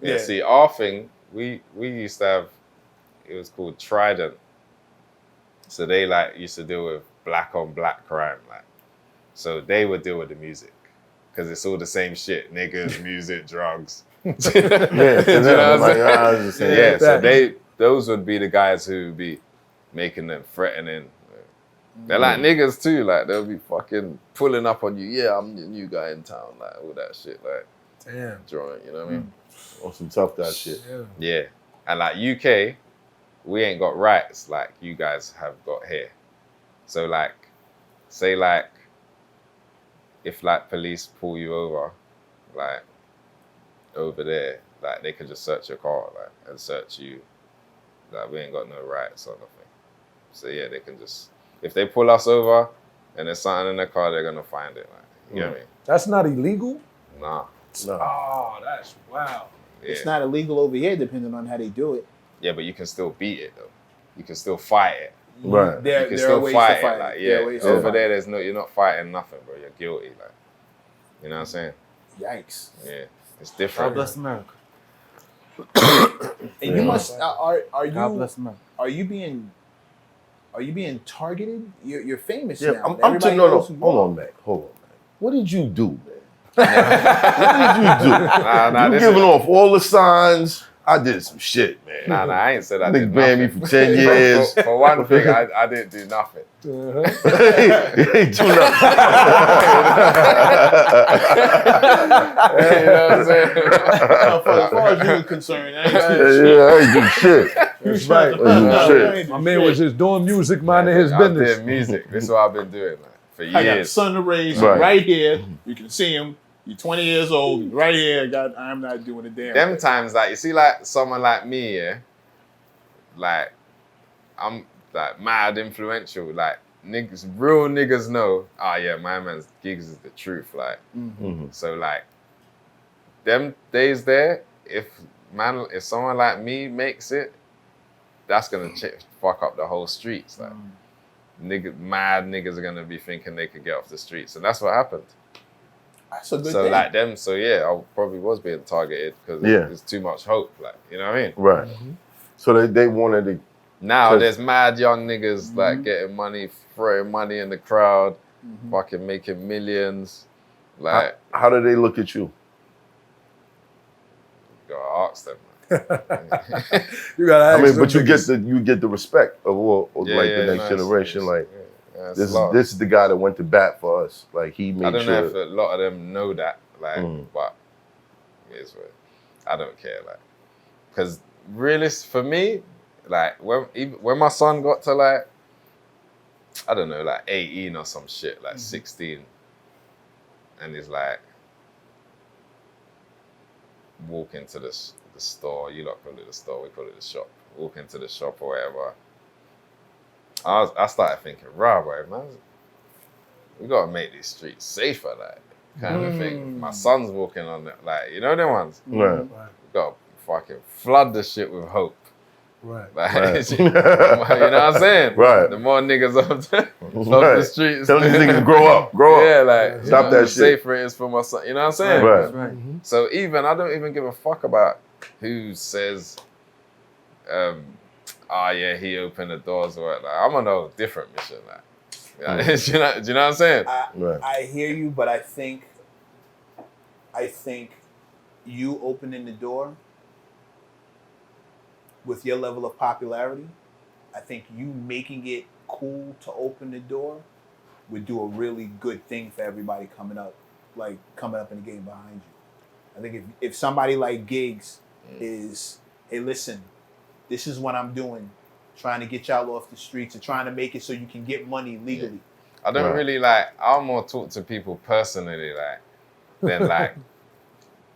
yeah. See, our thing, we used to have, it was called Trident. So they like used to deal with black on black crime, like. So they would deal with the music because it's all the same shit: niggas, music, drugs. Yeah, Do you know what I'm saying? I was just saying. Yeah, so Facts. those would be the guys who would be making them threatening. They're like niggas too, like they'll be fucking pulling up on you. Yeah, I'm the new guy in town, like all that shit, like Damn. drawing. You know what I mean? On some tough guy shit. Yeah. Yeah, and like UK, we ain't got rights like you guys have got here. So like, say like, if like police pull you over, like over there, like they could just search your car, like and search you. Like we ain't got no rights or nothing. So yeah, they can just, if they pull us over and there's something in the car, they're gonna find it. Like, you know what I mean? That's not illegal? Nah. No. Oh, that's wow. Yeah. It's not illegal over here, depending on how they do it. Yeah, but you can still beat it though. You can still fight it. Right. There, You can there are still ways fight to fight it. Like, There are yeah, ways to over fight. there, you're not fighting nothing, bro. You're guilty. Like, you know what I'm saying? Yikes! Yeah, it's God different. bless America. And you must are God you bless America. are you being targeted? You're famous Yeah, now. I'm Everybody no, knows who you hold are. on, Mac. Hold on, Mac. What did you do, man? What did you do? Nah, You this giving is- off all the signs. I did some shit, man. Nah, I ain't said I Niggas did banned me nothing. for 10 years. For one thing, I didn't do nothing. You ain't do nothing. You know what I'm saying? As far as you're concerned, I ain't I ain't do shit. That's right. I do shit. My man was just doing music, minding his I business. did music. This is what I've been doing like, for I got a years. son to raise Right. right here. You can see him. You're 20 years old. He's right here. God, I'm not doing a damn Them thing. times, like, you see, like, someone like me, yeah, like, I'm, like, mad influential. Like, niggas, real niggas know, oh, yeah, my man's gigs is the truth. Like, so, like, them days there, if someone like me makes it, that's gonna fuck up the whole streets. Like, mad niggas are gonna be thinking they could get off the streets. And that's what happened. That's a good So thing. like them, so yeah, I probably was being targeted because Yeah. there's too much hope, like, you know what I mean? Right. So they wanted to. Now 'Cause- there's mad young niggas like getting money, throwing money in the crowd, fucking making millions. Like, How do they look at you? you gotta ask them. Man. You gotta I ask mean, them but you niggas. get the respect of all, of like the next nice. generation. Like Yeah, it's this love. is the guy that went to bat for us. Like he I made don't know sure. if a lot of them know that, like, Mm. but it's what I don't care, like, because really for me, like when my son got to like, I don't know, like 18 or some shit, like 16, and he's like, walk into the store. You lot call it the store, we call it the shop. Walk into the shop or whatever. I started thinking, right, man, we gotta make these streets safer, like, kind of thing. My son's walking on it, like, you know them ones. Right. Right. We gotta fucking flood the shit with hope. Right. Like, Right. you know what I'm saying? Right. The more niggas off the Right. streets, Tell these niggas to grow up. Grow up. yeah, like, Stop you know, that the shit. safer it is for my son. You know what I'm saying? Right. That's right. So I don't even give a fuck about who says, oh yeah, he opened the doors or what. Like, I'm on a different mission. Like, do you know what I'm saying? Right. I hear you, but I think you opening the door with your level of popularity, I think you making it cool to open the door would do a really good thing for everybody coming up in the game behind you. I think if somebody like Keyz is, hey, listen, this is what I'm doing, trying to get y'all off the streets and trying to make it so you can get money legally. I don't really like, I'll more talk to people personally, like, than like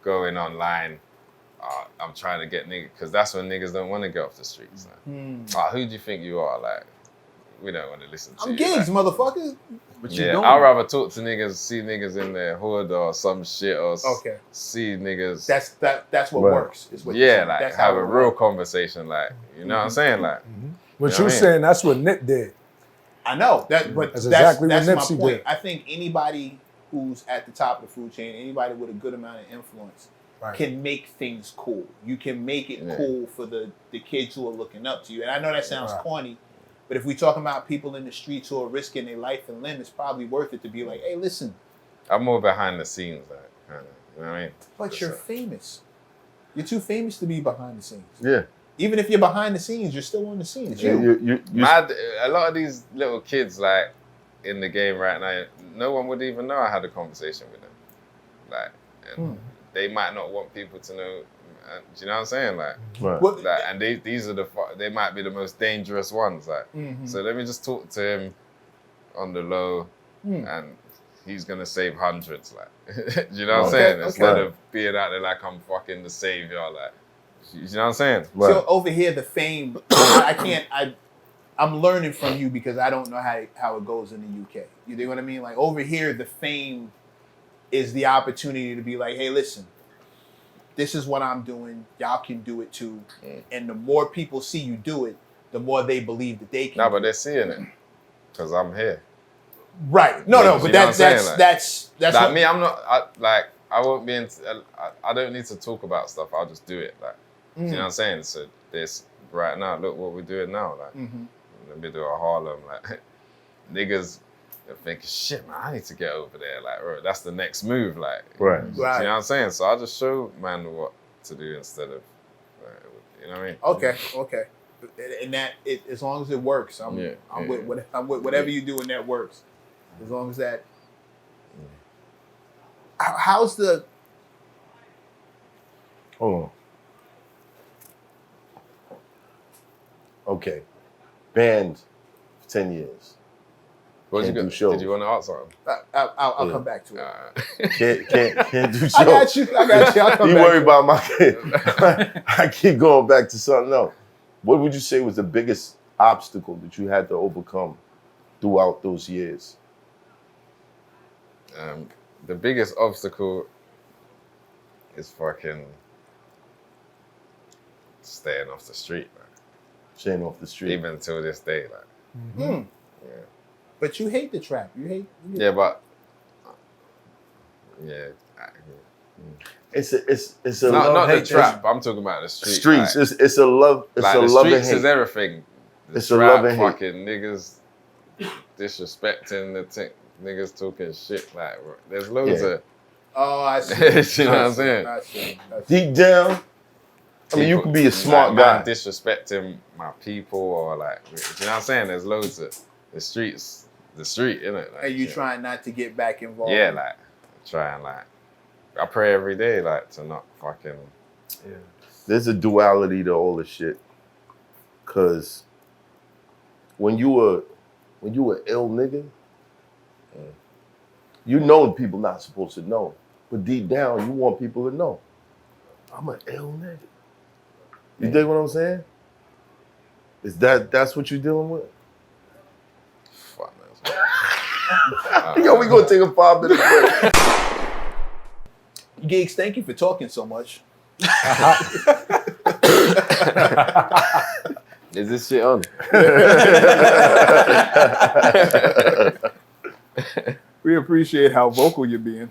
going online. I'm trying to get niggas, because that's when niggas don't want to get off the streets. Like, who do you think you are? Like, we don't want to listen to I'm you. Keyz, like, motherfucker. What you doing? I'd rather talk to niggas, see niggas in their hood or some shit, or see niggas. That's what works. Is what yeah, like that's have how a real conversation, like, you know what I'm saying? Like, what you saying, that's what Nip did. I know that, but that's exactly what that's my Nipsey point. did. I think anybody who's at the top of the food chain, anybody with a good amount of influence, can make things cool. You can make it cool for the kids who are looking up to you. And I know that sounds corny, but if we're talking about people in the streets who are risking their life and limb, it's probably worth it to be like, hey, listen. I'm more behind the scenes, like, kind of, you know what I mean? But you're famous. You're too famous to be behind the scenes. Yeah. Even if you're behind the scenes, you're still on the scene. It's A lot of these little kids, like, in the game right now, no one would even know I had a conversation with them. Like, and they might not want people to know. Do you know what I'm saying? Like, like, and these are they might be the most dangerous ones. Like, so let me just talk to him on the low, and he's gonna save hundreds. Like, do you know what I'm saying? Instead of being out there like I'm fucking the savior. Like, you know what I'm saying? So over here, the fame, I'm learning from you because I don't know how it goes in the UK. You know what I mean? Like over here, the fame is the opportunity to be like, hey, listen, this is what I'm doing. Y'all can do it too. And the more people see you do it, the more they believe that they can. No, but they're seeing it because I'm here. Right. No, but that's like what me. I'm not I won't be into. I don't need to talk about stuff. I'll just do it. Like, you know what I'm saying? So this right now, look what we're doing now. Like in the middle of Harlem, like niggas are thinking, shit, man, I need to get over there. Like, bro, that's the next move. Like, you know what I'm saying? So I'll just show man what to do instead of, you know what I mean? Okay. And that as long as it works, I'm with whatever you do and that works. As long as that. How's the? Hold on. Okay, banned for 10 years. Can't do shows. Did you want to ask something? I'll come back to it. Can't do shows. I got you. I'll come you back worry about my kid. I keep going back to something else. What would you say was the biggest obstacle that you had to overcome throughout those years? The biggest obstacle is fucking staying off the street, man. Staying off the street. Even till this day, like. Yeah. But you hate the trap. You hate. Yeah, but. Yeah. It's a not the trap. I'm talking about the streets. Like, it's a love. It's like a love and hate. The streets is everything. It's a love and hate. Fucking niggas disrespecting the thing. Niggas talking shit. Like, there's loads of. Oh, I see. You know what I'm saying? I see. Deep down, I mean, you can be a smart guy. Disrespecting my people or like, you know what I'm saying? There's loads of the street, innit? Like, and you trying not to get back involved? Yeah, like, trying like, I pray every day like to not fucking. Yeah. There's a duality to all this shit, cause when you a ill nigga, you know people not supposed to know, but deep down you want people to know. I'm an ill nigga. You dig what I'm saying? That's what you're dealing with? Fuck man. Yo, we gonna take a 5-minute break. Keyz, thank you for talking so much. Is this shit on? We appreciate how vocal you're being.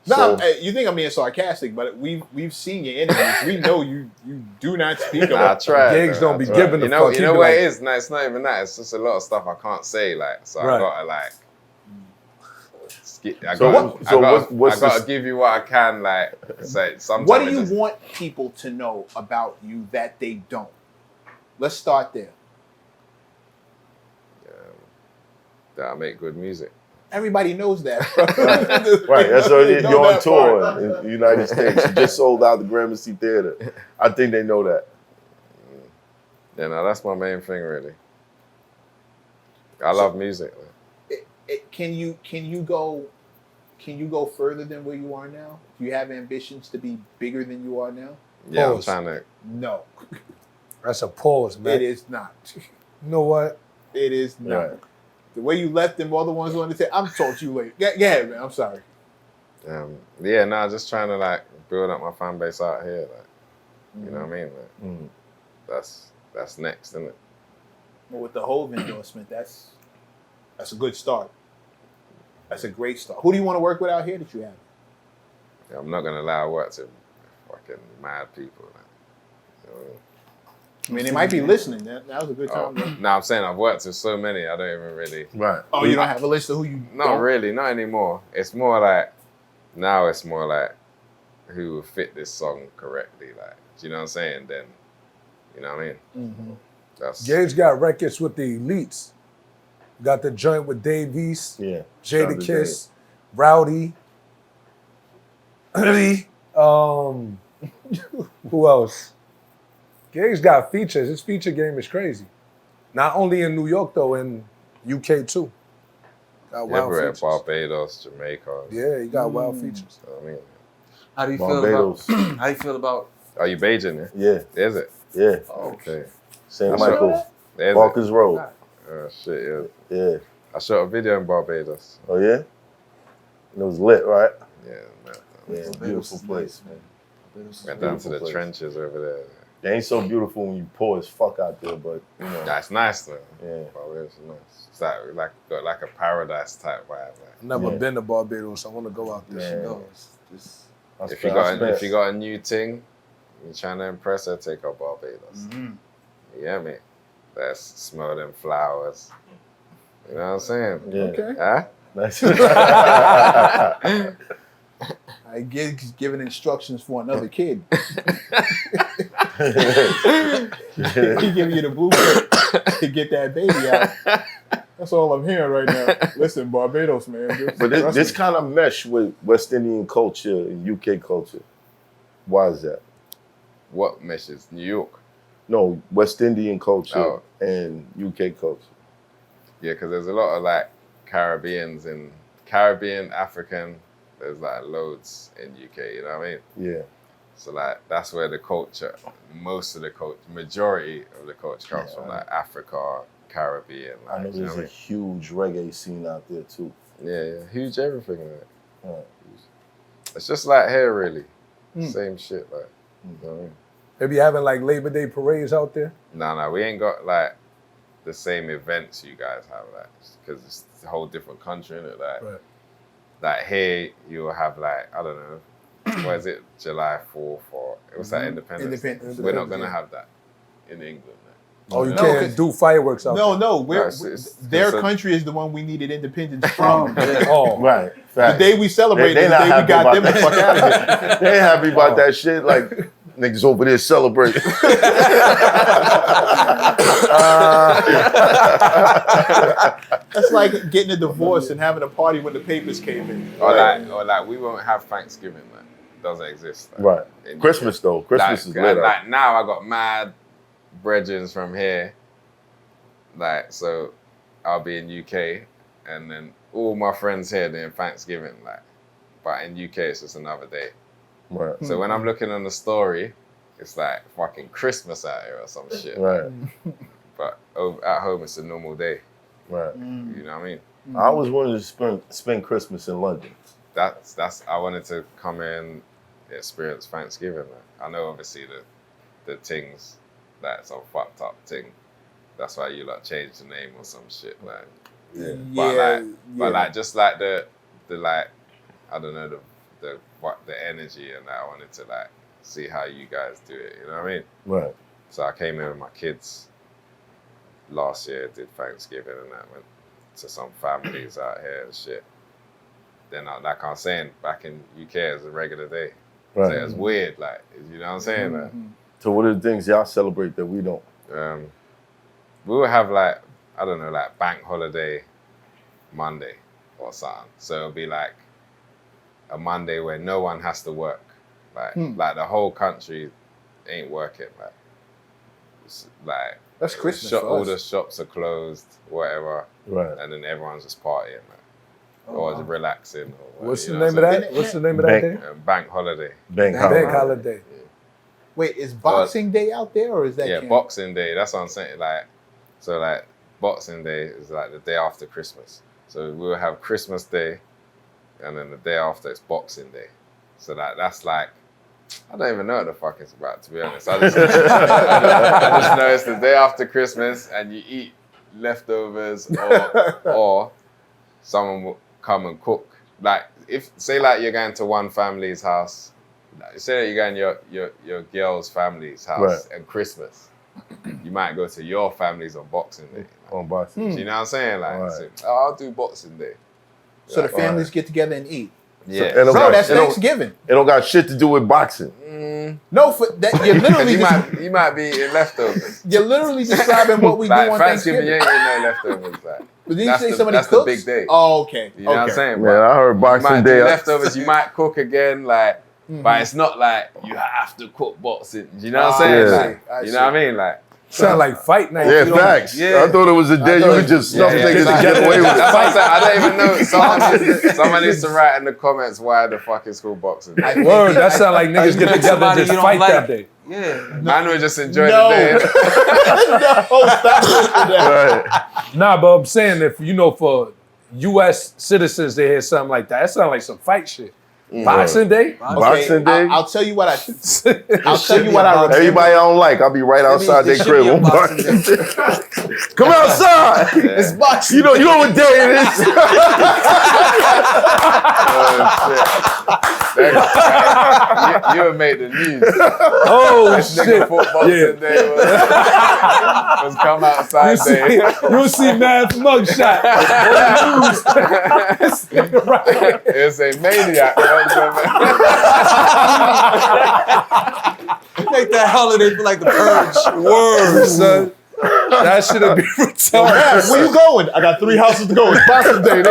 No, you think I'm being sarcastic, but we've seen your interviews. We know you do not speak about. I try. Gigs don't be giving the fuck. You know what it is? No, it's not even that. It's just a lot of stuff I can't say. Like, so I gotta like I So what's gotta the- give you what I can, like, say, sometimes. What do you want people to know about you that they don't? Let's start there. That I make good music. Everybody knows that, bro. Right, that's what They know you're on that tour part. in the United States. You just sold out the Gramercy Theater. I think they know that. Yeah, no, that's my main thing, really. I love music. Can you go further than where you are now? Do you have ambitions to be bigger than you are now? Yeah, Pause. I'm trying to. No, That's a pause, man. it is not. You know what? It is not. Right. The way you left them other ones on the table, I'm talking to you later. Yeah, man. I'm sorry. Yeah, no, just trying to like build up my fan base out here. Like, you know what I mean? Like, Mm. that's next, isn't it? Well, with the Hove endorsement, that's a good start. That's a great start. Who do you want to work with out here that you have? Yeah, I'm not gonna allow work to fucking mad people. Like, you know what I mean? I mean, they might be listening. That was a good time. No, I'm saying I've worked with so many, I don't even really. Right. Oh, you don't have a list of who you Not don't? really, not anymore. It's more like, now it's more like who will fit this song correctly. Like, do you know what I'm saying? Then, you know what I mean? Mm-hmm. That's Gage got records with the elites. Got the joint with Dave East, Yeah. Jada Shout out to Kiss, Rowdy. Who else? Gage got features. His feature game is crazy. Not only in New York though, in UK too. Got wild everywhere. features. Barbados, Jamaica. Yeah, he got wild features. You know what I mean? How do you Barbados. feel about? How you feel about? Are you Bajan? Yeah. Is it? Yeah. Okay. St. That's Michael. There's Parkers Road. it. Oh, shit, yeah. Yeah. I shot a video in Barbados. Oh yeah? It was lit, right? Yeah, man. Yeah, beautiful place, man. Went down to the Beautiful place. trenches over there. It ain't so beautiful when you poor as fuck out there, but you know. That's nice though. Yeah. Barbados is nice. It's like got like a paradise type vibe. Like, Never Yeah. been to Barbados. I want to go out there. Yeah. No, it's if you got a new thing, you're trying to impress her, take her Barbados. Mm-hmm. You get me? Let's smell them flowers. You know what I'm saying? Yeah. Okay. Huh? Nice. I giving instructions for another kid. He giving you the blueprint to get that baby out. That's all I'm hearing right now. Listen, Barbados, man. But this kind of mesh with West Indian culture and UK culture. Why is that? What meshes? New York. No, West Indian culture Oh. and UK culture. Yeah, because there's a lot of like Caribbeans and Caribbean, African. There's like loads in UK. You know what I mean? Yeah. So like that's where the culture, most of the culture, majority of the culture comes from, like Africa, Caribbean. Like, I know you there's what a huge reggae scene out there too. Yeah, huge everything in it. Right. It's just like here, really. Same shit, like. You know what I mean? they be having like Labor Day parades out there. No, we ain't got like the same events you guys have, like, because it's a whole different country, innit? Like, Right. like here you'll have like, I don't know, what is it, July 4th or it was like Independence Day. Independence Day, We're not gonna yeah. have that in England. Oh, you No, can't 'cause- do fireworks out No, there. no. Their it's a- country is the one we needed independence from. Oh, Right. The Fact. day we celebrated, They the not day we happy got about them the that. fuck out of here. They ain't happy about that shit. Like niggas over there celebrating. That's like getting a divorce and having a party when the papers came in. Or like we won't have Thanksgiving, like, doesn't exist. Like, Right. in Christmas UK. though. Christmas is lit. Like now I got mad brethrens from here. Like, so I'll be in UK and then all my friends here doing Thanksgiving, like, but in UK it's just another day. Right. So when I'm looking on the story, it's like fucking Christmas out here or some shit. Right. But at home it's a normal day. Right. You know what I mean? I always wanted to spend Christmas in London. That's I wanted to come in, experience Thanksgiving. Like, I know obviously the things that's some fucked up thing. That's why you like change the name or some shit. Like, but like just like the like, I don't know, the energy and that. I wanted to like see how you guys do it. You know what I mean? Right. So I came in with my kids last year, did Thanksgiving and that, went to some families out here and shit. then like I was saying, back in UK it was a regular day. Right. So it was weird, like, you know what I'm saying? Like, So what are the things y'all celebrate that we don't? we will have like, I don't know, like bank holiday Monday or something. So it'll be like a Monday where no one has to work. Like the whole country ain't working. Like That's Christmas for all us. the shops are closed, whatever. Right. And then everyone's just partying, or just relaxing. Or What's the you know name of what I'm that? What's the name of that day? saying? Bank holiday. Bank Bank holiday. holiday. Wait, is Boxing Day out there or is that? Yeah, Canada? Boxing Day. That's what I'm saying. Like, so like Boxing Day is like the day after Christmas. So we'll have Christmas Day, and then the day after it's Boxing Day. So that's like, I don't even know what the fuck it's about, to be honest. I just know it's the day after Christmas, and you eat leftovers, or someone will come and cook. Like, say you're going to one family's house. Say that you're going your girl's family's house at Christmas. You might go to your family's on Boxing Day. On Boxing. Do you know what I'm saying? Like, Right. so, I'll do Boxing Day. So the families get together and eat. Yeah. So- Bro, that's it don't- Thanksgiving. It don't got shit to do with boxing. No, for that you're literally you might be eating leftovers. you're literally describing what we Like do on Thanksgiving, you Thanksgiving. ain't eating no leftovers. Like, But did you that's say the- somebody that's the cooks? big day. Oh, okay. you know what I'm Okay. saying? Man, I heard You Boxing might Day. do leftovers. You might cook again, like, but it's not like you have to cook boxing. Do you know what I'm saying? Yeah. Like, I you know what I mean? Like, Sound like fight night. Yeah, You don't- facts. Yeah. I thought it was a day you could just snuff niggas and get away with it. That's what I'm saying. I don't even know. Someone needs to write in the comments why the fuck it's called boxing. Word, that sound like niggas get together somebody and just you don't fight like. that day. Yeah. Man would just enjoy No. the day. No, stop it. Right. Nah, but I'm saying if, for U.S. citizens to hear something like that sound like some fight shit. Boxing Day? Boxing Day. I'll tell you what I remember. Everybody I don't like, I'll be right outside their crib on Boxing Day. Come outside. It's boxing. You know what day it is. You would make the news. Oh, Nigga shit. thought Boxing Day was come outside day. You'll see Math mugshot. Right. It's a maniac. You know what I'm saying? Make that holiday feel like the purge. Word, son. That should have been retarded. Where you going? I got 3 houses to go. It's Boxing Day.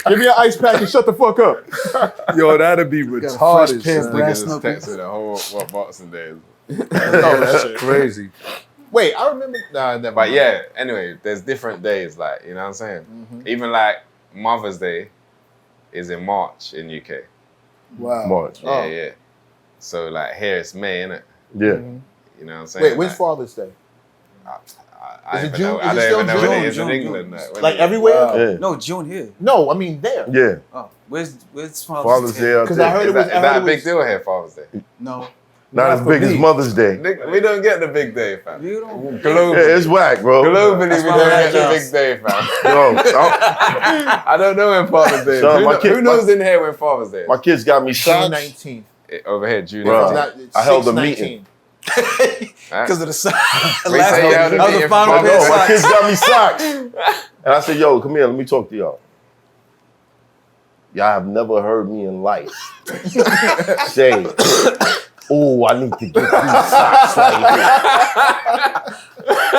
Give me an ice pack and shut the fuck up. Yo, that'd be retarded. pair of son. brass Niggas just knuckles. texted the whole what Boxing Day is. That's crazy. Wait, I remember. Nah, never. But mind. yeah, anyway, there's different days, like, you know what I'm saying? Even like Mother's Day is in March in UK. Wow. March. Yeah, yeah. So like here it's May, innit? Yeah. You know what I'm saying? Wait, when's like, Father's Day? I Is it don't June? know. Is I it don't still even know when it June? is in June, England. When Like it- everywhere? Yeah. No, June here. No, I mean there. Yeah. Oh, where's Father's Day out Because I there. heard Is it was. that, is that a big deal here, Father's Day? No. Not as big as Mother's Day. Nigga, we don't get the big day, fam. You don't. Globally, Yeah, it's whack, bro. globally That's we why don't we're get the at big day, fam. Yo, I don't know when Father's Day is. Son, my kid- Who knows in here when Father's Day is? my kids got me June socks. 19th. Over here, June. Bro. 18th. I held a 6/19. meeting. Because of the sign. We say you held a That was the meeting final for pair of No, my socks. kids got me socks. And I said, yo, come here, let me talk to y'all. Y'all have never heard me in life say, oh, I need to get these socks right here.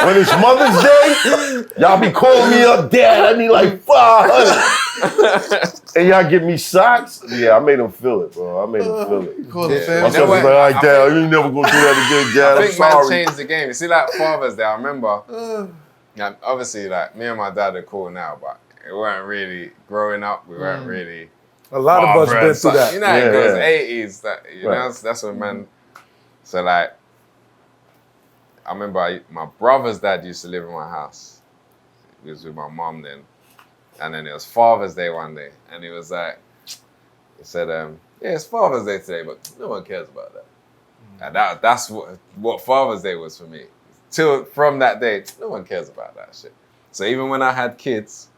When it's Mother's Day, y'all be calling me up, Dad, I need like 500. And y'all give me socks? Yeah, I made them feel it, bro. I made them feel it. Cool, Yeah. fam. My You know son was what? like, all right, Dad, you never gonna do that again, Dad. I I'm think man sorry. changed the game. You see, like Father's Day, I remember, like, obviously, like, me and my dad are cool now, but it weren't really, growing up, we weren't really. A lot of us bruh, been through son, that. You know, how Yeah, it goes, yeah. 80s, that, you Right. know, that's what man. So, like, I remember my brother's dad used to live in my house. He was with my mom then. And then it was Father's Day one day. And he was like, he said, yeah, it's Father's Day today, but no one cares about that. And that's what Father's Day was for me. From that day, no one cares about that shit. So even when I had kids,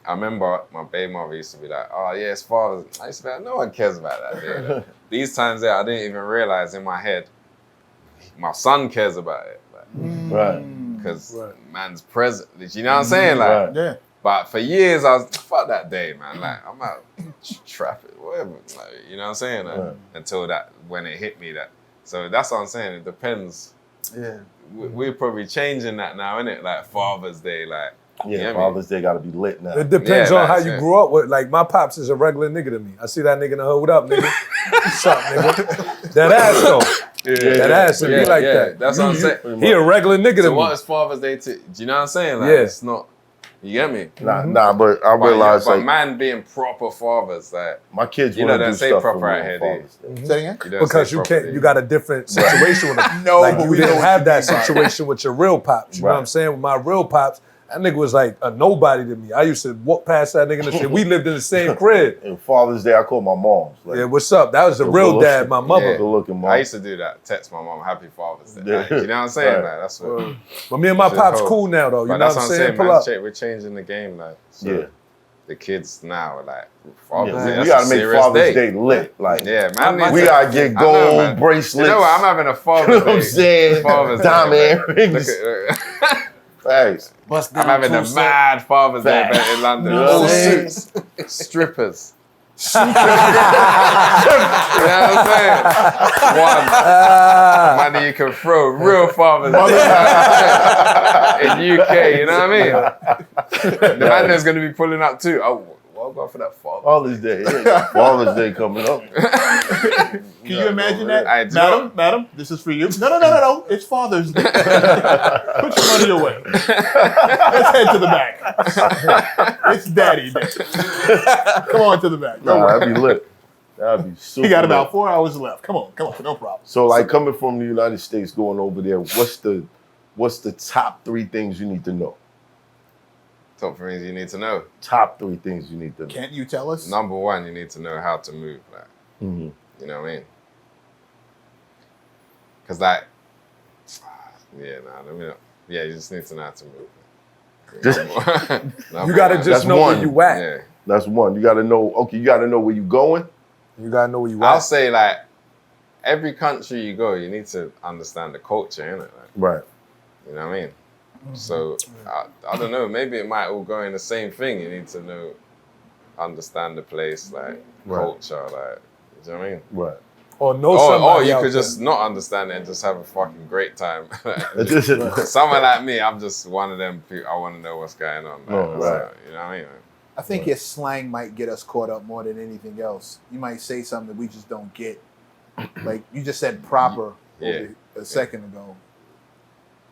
I remember my baby mother used to be like, oh yeah, it's Father's Day. I used to be like, no one cares about that day. These times there, I didn't even realize in my head, my son cares about it. Right. Because Right. man's present. You know what I'm saying? Like, Right. Yeah. But for years, I was, fuck that day, man. Like, I'm out traffic, whatever. Like, you know what I'm saying? Like, until when it hit me that. So that's what I'm saying. It depends. Yeah. We're probably changing that now, innit? Like Father's Day, like. Yeah, Father's Day got to be lit now. It depends on how that's you it. grew up with. Like, my pops is a regular nigga to me. I see that nigga in the hood. What up, nigga? What's up, nigga? That ass, though. That ass, it be like that. That's what I'm saying. He a regular nigga to So me. what is Father's Day to? Do you know what I'm saying? Like, Yeah. It's not. You get me? Nah, but I realize but like man being proper fathers, like my kids you want know, to don't do say stuff proper for me out on here, Father's Day. Say it again? you don't Because say you proper, can't, you got a different situation with them. No, like but you we know didn't what have you that mean by it. situation with your real pops. You know what I'm saying? With my real pops, that nigga was like a nobody to me. I used to walk past that nigga and shit. We lived in the same crib. And Father's Day, I call my mom's. Like, Yeah, what's up? That was the real dad, my mother. Good looking mom. I used to do that. Text my mom, Happy Father's Day. Like, you know what I'm saying? Right. Like, that's what. But me and my Shit, pops ho. cool now, though. You But know that's what I'm saying? Pull man. up. We're changing the game, like. So Yeah. The kids now are like Father's Day. We That's gotta a make serious Father's Day lit. Like, Yeah, man. we gotta get I know, gold man. bracelets. You know what? I'm having a You Father's know what I'm Day. saying? Father's Diamond Day. Look earrings. at- Thanks. Bust I'm down having a close up. mad Father's Day Facts. event in London. You know All what I'm saying? suits, strippers. You know what I'm saying? One money you can throw, real Father's Day in UK. You know what I mean? The man there's gonna be pulling up too. Oh, well, go for that Father's Day. Yeah. Father's Day coming up. Can you imagine that? Hey, do you know- Madam, this is for you. No. It's Father's Day. Put your money away. Let's head to the back. It's Daddy Day. Come on to the back. Nah, that'd be lit. That'd be super You got lit. about 4 hours left. Come on, no problem. So, like, coming from the United States, going over there, what's the top 3 things you need to know? Top things you need to know. Top 3 things you need to know. Can't you tell us? Number one, you need to know how to move. Like, Mhm. you know what I mean? Cause like, yeah, you just need to know how to move. Just- You gotta just That's know one. where you at. Yeah. That's one. You gotta know. Okay, you gotta know where you going. You gotta know where you I'll at. say like, every country you go, you need to understand the culture, innit? Like, Right. you know what I mean? So I don't know. Maybe it might all go in the same thing. You need to know, understand the place, like Right. culture, like you know what I mean. Right. Or know Or somebody you out could there. just not understand it and just have a fucking great time. Right. Someone like me, I'm just one of them people. I want to know what's going on. Like, Oh, so, right. you know what I mean? I think your slang might get us caught up more than anything else. You might say something that we just don't get. Like you just said proper Yeah. a second ago.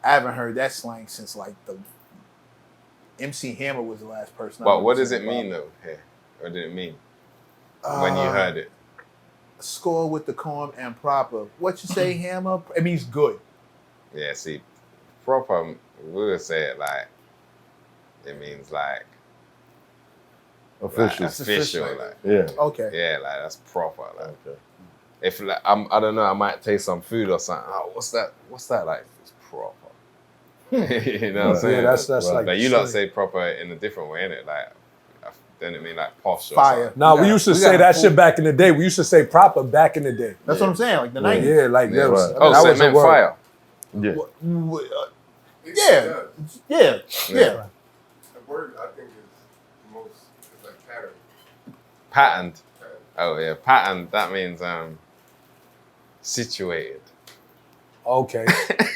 I haven't heard that slang since like the MC Hammer was the last person. I But heard what does say it mean proper. though? Here, what did it mean when you heard it? Score with the calm and proper. What you say, Hammer? It means good. Yeah, see, proper. We would say it like it means like Official. like, official, like Yeah. Okay. yeah, like that's proper. Like Okay. if like I don't know, I might taste some food or something. Oh, what's that? What's that like? It's proper. You know what I'm Right. saying? Yeah, that's Right. like. Like you slang. lot say proper in a different way, innit? Like, then it mean like posh or Fire. something. Nah, We we got- used to we say got that food. shit back in the day. We used to say proper back in the day. That's what I'm saying. Like the 90s. Yeah, like Yeah, that was, right. Oh, that so it was a meant word. fire. Yeah. Yeah. Yeah. The word I think is the most is like pattern. Patterned. Oh yeah, patterned. That means situated. Okay,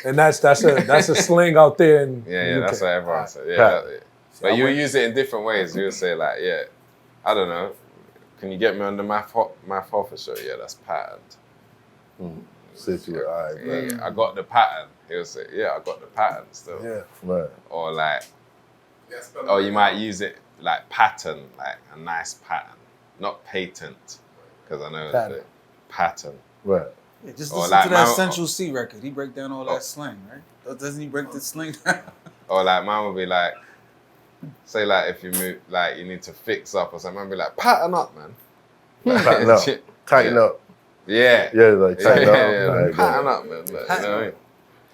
and that's a sling out there in Yeah, the UK. that's what everyone says. Yeah, Patterned. but you use it in different ways. You would say like, yeah, I don't know. Can you get me on the MATHHOFFA show? Yeah, that's patterned. Situated. All right. Yeah, Right. I got the pattern. He'll say, yeah, I got the pattern still. Yeah, Right. Or like, Yeah, spell it or you right. might use it like pattern, like a nice pattern, not patent, because I know it's Pattern. the pattern. Right. Yeah, just Or listen like to that my- Central C record. He break down all Oh. that slang, right? Doesn't he break the slang? Or like mine would be like, say like if you move, like you need to fix up or something, mine would be like, pattern up, man. Tighten up. Tighten Yeah. up. Yeah. Yeah, like tighten up. Yeah, Like, pattern up, man. Like, you know what I mean?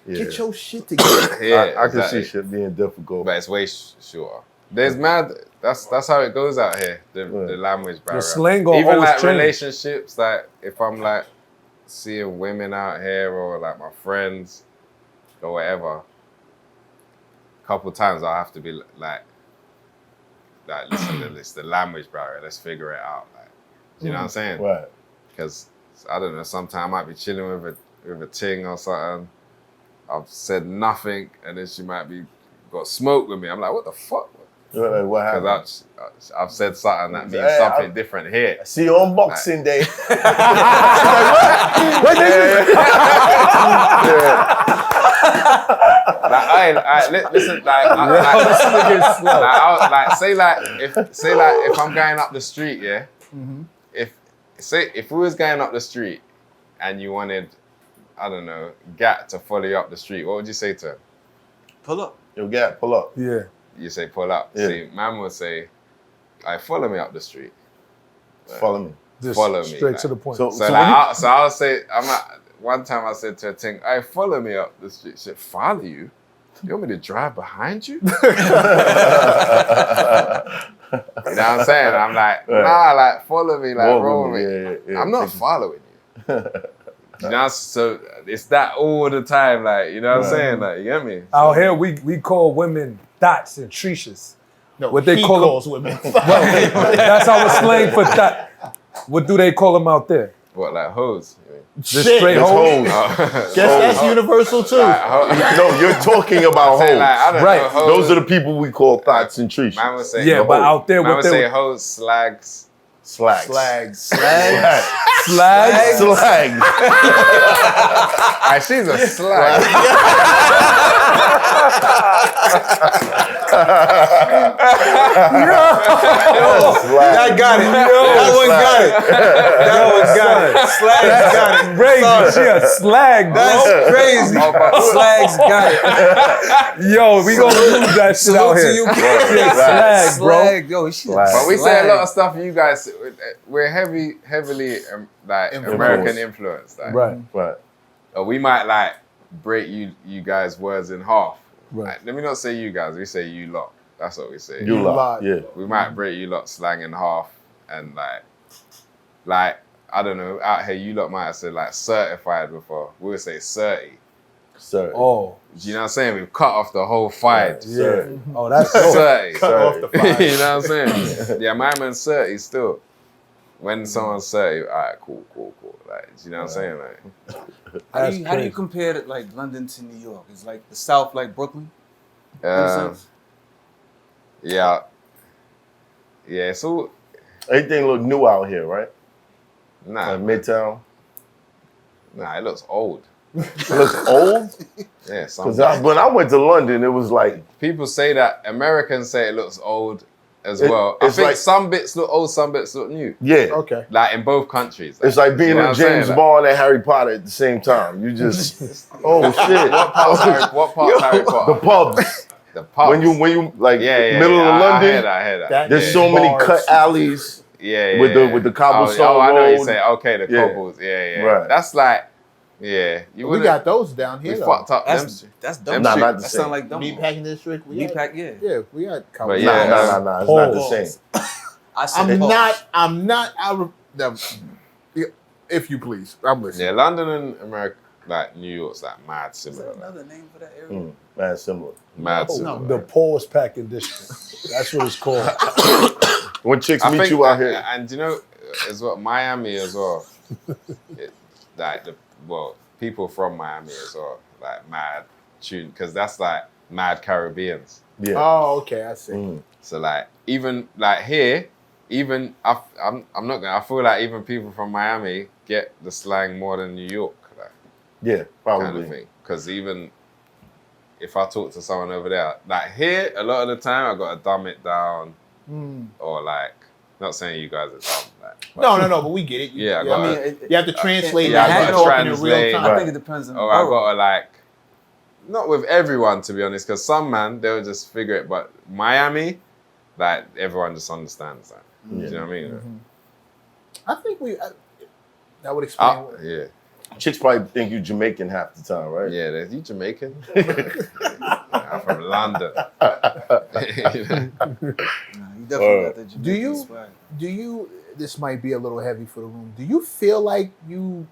yeah. Get your shit together. Yeah, I can exactly. see shit being difficult. But it's way shorter. There's mad. That's how it goes out here. The language barrier. slang gonna Even always like change. relationships. Like if I'm like seeing women out here or like my friends or whatever, a couple times I'll have to be like like, listen, it's the language barrier. Let's figure it out. Like, you know what I'm saying? Right. Because I don't know. Sometimes I might be chilling with a ting or something. I've said nothing, and then she might be got smoke with me. I'm like, what the fuck? Like, what happened? Because I've said something that means something different here. I see you on Boxing Day. Listen, if I'm going up the street, yeah. If we was going up the street, and you wanted, I don't know, Gat to follow you up the street, what would you say to him? Pull up. Yo, Gat, pull up. Yeah. You say pull up. Yeah. See, man would say, follow me up the street. Follow me. Just follow me. straight Like, to the point. So I'll say, one time I said to a thing, follow me up the street. She said, follow you? You want me to drive behind you? You know what I'm saying? I'm like, nah, like, follow me, like, roll with me. Yeah. I'm not following you. You know, so it's that all the time, like, you know what I'm saying? Like, you get me? Out here, we call women dots and treaches. No, What they he call calls women. That's our slang for that. What do they call them out there? What, like hoes? You mean? Just Shit, straight It's hoes? hoes. Guess that's universal too. No, you're talking about Say, hoes. like, I don't Right. know, hoes. Those are the people we call thoughts and trees. Man would say, Yeah, but out there, man what would they say hoes, slags. Slags. Slags. Slags? Slags. She's a slag. That got it. That one got it. That one got it. Slags got it. Crazy. She a slag, bro. That's crazy. Slags got it. Yo, we gonna lose that shit out Salute to here. you, She a slag, bro. Slag, yo, she Slag. But we say a lot of stuff. You guys, we're heavily like American influenced. Like, Right. we might like break you guys' words in half. Right. Like, let me not say you guys. We say you lot. That's what we say. You lot. Yeah. We might break you lot slang in half, and like I don't know. Out here, you lot might have said like certified before. We would say certy. Sir. Oh, Do you know what I'm saying? We've cut off the whole fight. yeah. Oh, that's Certy. Cut off the fire. You know what I'm saying? Yeah, my man's 30 still. When someone's 30, all right, cool. Like, you know what I'm saying? Like, How do you compare it, like London to New York? Is like the South like Brooklyn? In a sense? yeah, it's all, Everything look new out here, right? nah, Like Midtown. it looks old. It looks old. Yeah, Because when I went to London, it was like, people say that, Americans say it looks old as well. I it's think like- some bits look old, some bits look new. yeah. Okay. Like in both countries. It's like being you know a what I'm saying? James Like, Bond and Harry Potter at the same time. You just, oh shit. What part's Harry Potter? The pubs. The pubs. When you like yeah, middle of I London, hear that. That- there's Yeah. so many Bars. cut alleys Yeah, with the cobblestone Oh, I know what road. you say. Okay, the Yeah. cobbles. Yeah. Right. That's like, yeah. You We wouldn't- got those down we here. fucked up them. That's Them dumb. Nah, shit. not the That same. sound like dumb. Meatpacking district. We got, Meatpack, yeah. yeah, we got. But yeah, Nah, it's not the same. I said I'm pause. not out of them. If you please, I'm listening. Yeah, London and America, like New York's like mad Is there similar. another name for that area? Man, similar. Mad similar. the pause packing district. That's what it's called. When chicks I meet think, you out here, and you know, as well, Miami as well. Like people from Miami as well, like mad tune, because that's like mad Caribbeans. yeah. Oh, okay, I see. Mm. So like even like here, even I'm not gonna. I feel like even people from Miami get the slang more than New York, like Yeah, kind probably. of thing. Because even if I talk to someone over there, like here, a lot of the time I gotta dumb it down, or like not saying you guys are dumb. Like, No, but we get it. Yeah, I I got mean, it. you have to translate Yeah, I that gotta talking in real translate. time. I think it depends on the or I borough. gotta like, not with everyone to be honest, because some man they'll just figure it, but Miami, like everyone just understands that. Do you know what I mean? I think that would explain. Yeah. Chicks probably think you Jamaican half the time, right? Yeah, you Jamaican? I'm from London. You definitely got the Jamaican swag. Do you? This might be a little heavy for the room. Do you feel like you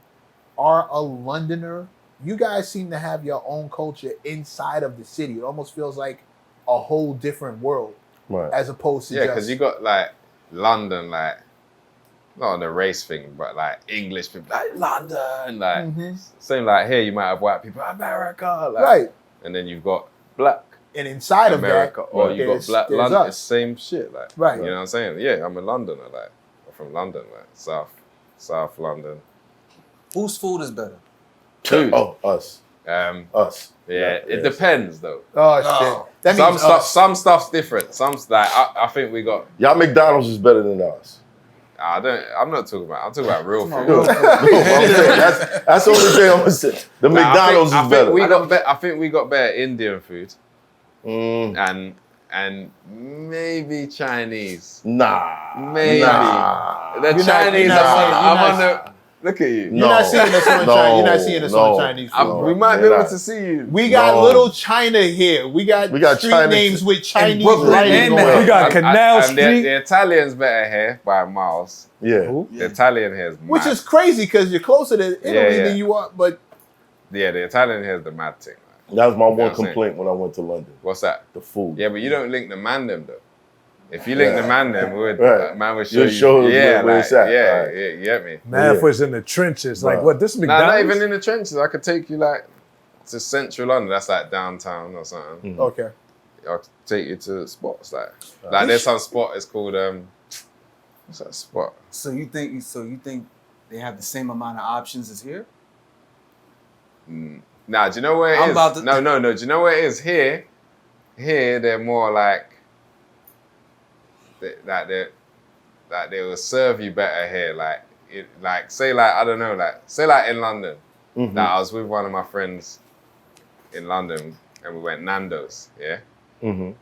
are a Londoner? You guys seem to have your own culture inside of the city. It almost feels like a whole different world. Right. as opposed to Yeah, just because you got like London, like not on the race thing, but like English people, like London, like same like here. You might have white people, America, like, right. and then you've got black And inside America, of that, or you got there's- black there's London. us. It's same shit, like Right. You know what I'm saying? Yeah, I'm a Londoner, like I'm from London, like South London. Whose food is better? Food. Oh, us. Us. Yeah, it depends though. Oh shit! That Some means stuff, us. some stuff's different. Some like I think we got. Y'all McDonald's is better than us. I'm not talking about. I'm talking about real food. No, I'm saying, that's the only thing I'm gonna say. The McDonald's is better. I think we got better Indian food Mm, and maybe Chinese. nah. Maybe Nah. the Chinese. I'm on the. Look at you. You're not seeing us on China. You're not seeing us on Chinese food. We might be You're able not. to see you. We got No. little China here. We got street China names with Chinese Brooklyn writing and on Manhattan. it. We got Canal and Street. The Italians better here by miles. Yeah. The Italian here is mad. Which is crazy because you're closer to Italy Yeah. than you are. But Yeah, the Italian here is the mad thing. That was my what one I'm saying? complaint when I went to London. What's that? The food. Yeah, but you don't link the man them though. If you link the man them, Right. man would show You'll you. show us Yeah, where like, it's at. yeah, Right. yeah, you get me? Math was in the trenches. Like, Right. what, this Nah, McDonald's? not even in the trenches. I could take you like to central London. That's like downtown or something. okay, I'll take you to spots like there's some spot. It's called what's that spot? So you think they have the same amount of options as here? Nah, do you know where it I'm is? about to- No. Do you know where it is? Here, they're more like they will serve you better here. Like say like I don't know, like say like in London. That I was with one of my friends in London and we went Nando's. Yeah. Mm-hmm.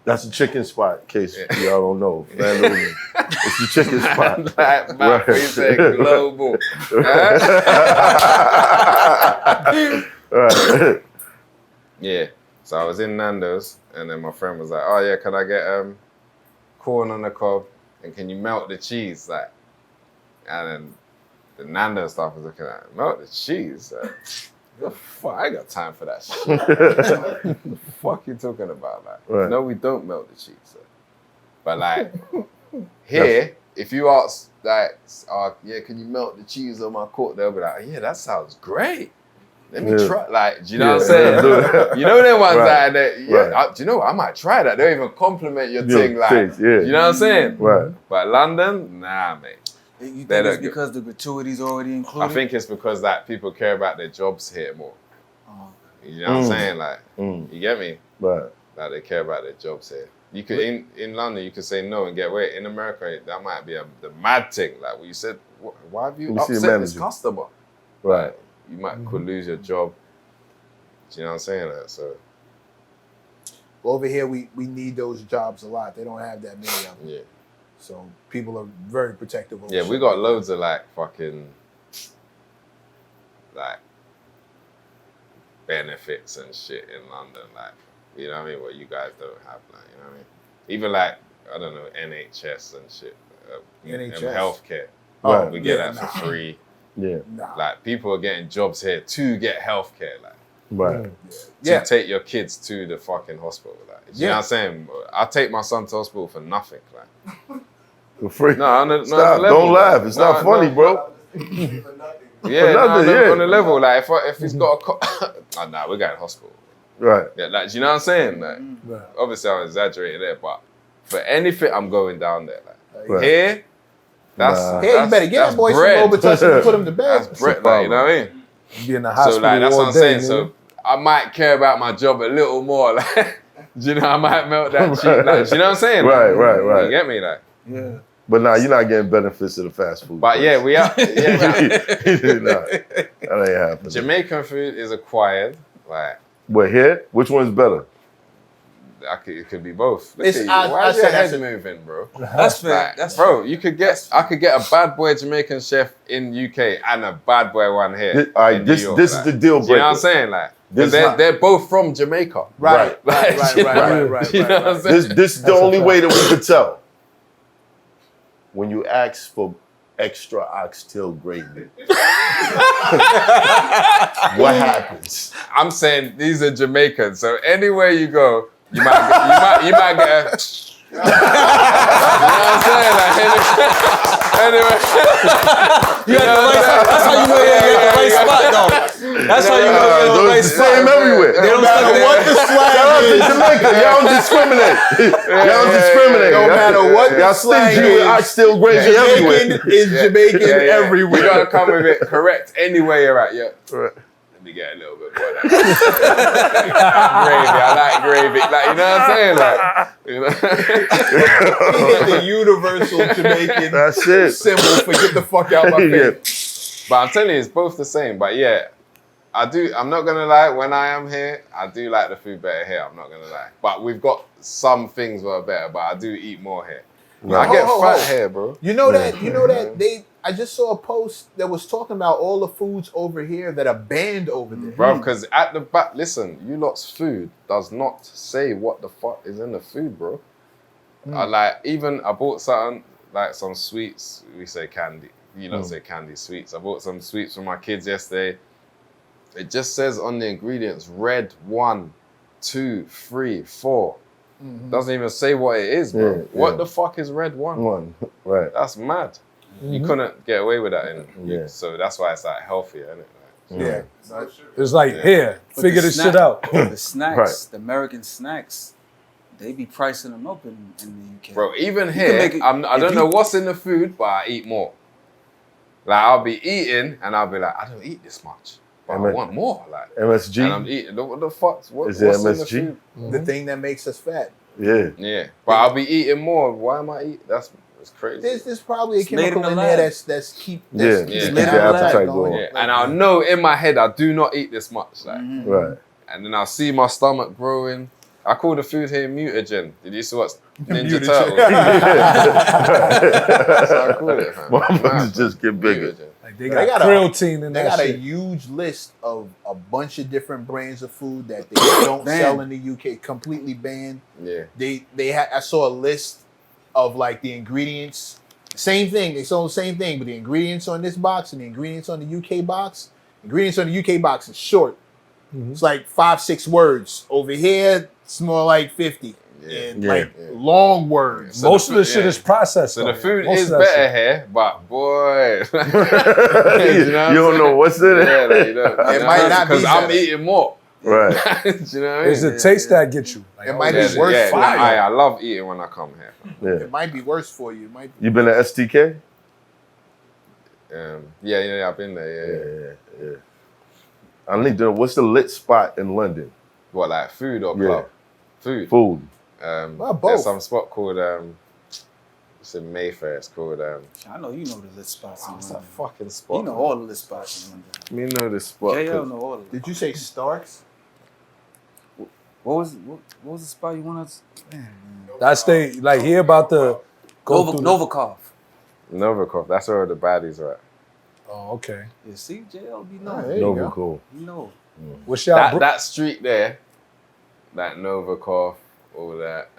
That's a chicken spot, in case y'all don't know. Nando's, it's the chicken spot. Like Matt, we say global. Right. Yeah. So I was in Nando's and then my friend was like, "Oh yeah, can I get corn on the cob and can you melt the cheese?" Like, and then the Nando's staff was looking at melt the cheese. The fuck, I ain't got time for that shit. The fuck you talking about? Like, Right. no, we don't melt the cheese. But like here, if you ask like, "Oh yeah, can you melt the cheese on my court?" They'll be like, "Yeah, that sounds great. Let me try." Like, do you know what I'm saying? You know them ones Right. that do you know what? I might try that. They'll even compliment your Your thing. Like, taste, yeah. you know what I'm saying? Right. But London, nah, mate. You think They it's don't get- because the gratuity's already included? I think it's because like people care about their jobs here more. Oh. You know what I'm saying? Like, you get me? Right. Like they care about their jobs here. You could in London, you could say no and get away. In America, that might be the mad thing. Like what you said, why have you We see a upset this manager. customer? Right. Like, you might could lose your job. Do you know what I'm saying? Like, so over here we need those jobs a lot. They don't have that many of them. yeah. So people are very protective of Yeah, we got loads of like fucking like benefits and shit in London, like you know what I mean, what you guys don't have, like you know what I mean. Even like I don't know NHS and shit, and NHS. healthcare. Right. We get Yeah, that for free. Yeah. Nah. Like people are getting jobs here to get healthcare, like Right. Yeah. to take your kids to the fucking hospital, like you know what I'm saying. I take my son to hospital for nothing, like. For free. No, on the Stop. level, Don't laugh. It's not funny, bro. Yeah, nothing, on the level, like if he's got a nah, we're going to hospital. Right. Yeah, like, do you know what I'm saying? Like, Right. obviously I'm exaggerating there, but for anything, I'm going down there. Like, Right. here, that's Nah. Hey, you better get that's that boy bread. some Robitussin and put him to bed. That's bread, like, you know what I mean? Be in the So hospital like, that's all what I'm day, saying. nigga. So I might care about my job a little more. Like, do you know, I might melt that cheese. Like, do you know what I'm saying? Right, Like, right. You get me? Like, Yeah. But nah, you're not getting benefits of the fast food. but yeah, place. we are. Yeah, Nah, that ain't happening. Jamaican food is acquired. Like, But here, which one's better? it could be both. Look It's- at you. I Why is said your that's head a- moving, bro? That's fair. Like, That's bro, I could get a bad boy Jamaican chef in UK and a bad boy one here. All right, in this New York, is like. the deal Do you know what I'm breaker. saying? Like, This they're both from Jamaica. Right, Like, right, you right, know- right. you know what I'm saying? This is the only way that we could tell. When you ask for extra oxtail gravy, what happens? I'm saying these are Jamaicans, so anywhere you go, you might get a. You know what I'm saying? Like, anyway. You got the right spot. That's how you know you're at the right spot, though. That's how you know you're at the right spot. Same everywhere. They don't No matter suck what that. the swag is. Jamaica, y'all don't discriminate. Y'all don't discriminate. No matter what the y'all swag stingy with is, oxtail gravy everywhere. Jamaican is Jamaican everywhere. You gotta come with it correct anywhere you're at, yeah. Right. Let me get a little bit more of that. Gravy, I like gravy. Like, you know what I'm saying? Like, you know? The universal Jamaican That's it. symbol for get the fuck out my face. But I'm telling you, it's both the same. But yeah, I'm not gonna lie, when I am here, I do like the food better here, I'm not gonna lie. But we've got some things that are better, but I do eat more here. I get fat here, bro. You know that I just saw a post that was talking about all the foods over here that are banned over there. Bro, because at the back, listen, you lot's food does not say what the fuck is in the food, bro. Like, even I bought something, like some sweets, we say candy. You lot say candy sweets. I bought some sweets for my kids yesterday. It just says on the ingredients, red 1, 2, 3, 4. Doesn't even say what it is, bro. What the fuck is red 1? Right. That's mad. You couldn't get away with that so that's why it's like healthier, isn't it? Like, It's like, here, figure this shit out. The snacks, the American snacks, they be pricing them up in the UK. bro, even here, I don't know what's in the food, but I eat more. Like, I'll be eating and I'll be like, I don't eat this much, but I want more. Like, MSG? and I'm eating, what the fuck? What's Is it in the MSG? food? The thing that makes us fat. Yeah. Yeah, but I'll be eating more. Why am I eating? That's crazy. There's probably a It's made chemical in in the there lab. that's keep Yeah. keep Keep the your appetite going. going. Yeah, and I'll know in my head I do not eat this much. Like, Right. and then I'll see my stomach growing. I call the food here mutagen. Did you see what's Ninja Mutagen. Turtles? That's how I call it, fam. Motherfuckers just get bigger. Mutagen. Like, they They got got protein in They that got a shit. huge list of a bunch of different brands of food that they don't sell in the UK, completely banned. Yeah. I saw a list of like the ingredients. Same thing, they sold the same thing, but the ingredients on this box and the ingredients on the UK box. Ingredients on the UK box is short. It's like 5-6 words. Over here, it's more like 50. And like long words. So Most of the shit is processed. So though. the food Most is of that better shit. here, but boy, You don't know what's in it. Yeah, like, you know, It might not be because I'm better. eating more. Right. Do you know what I mean? It's the taste that gets you. Like, It might Yeah, be worse yeah, for like, you. I love eating when I come here. Yeah. It might be worse for you. It might be. You been to STK? Yeah, I've been there. Yeah. I need to know, what's the lit spot in London? What, like food or Yeah. club? Food. Food. Well, both. There's some spot called it's in Mayfair. It's called I know you know the lit spots in what's that London. fucking spot? You know all the lit spots in London. Me know this spot. JL know all of them. Did you say Starks? What was the spot you wanted? That's they, like, he about to go through. Novikov. Novikov. That's where the baddies are at. Oh, okay. Yeah, see, JL be Oh, knowing. there you Nova go. cool. You know. What's y'all? That street there, that Novikov, all that.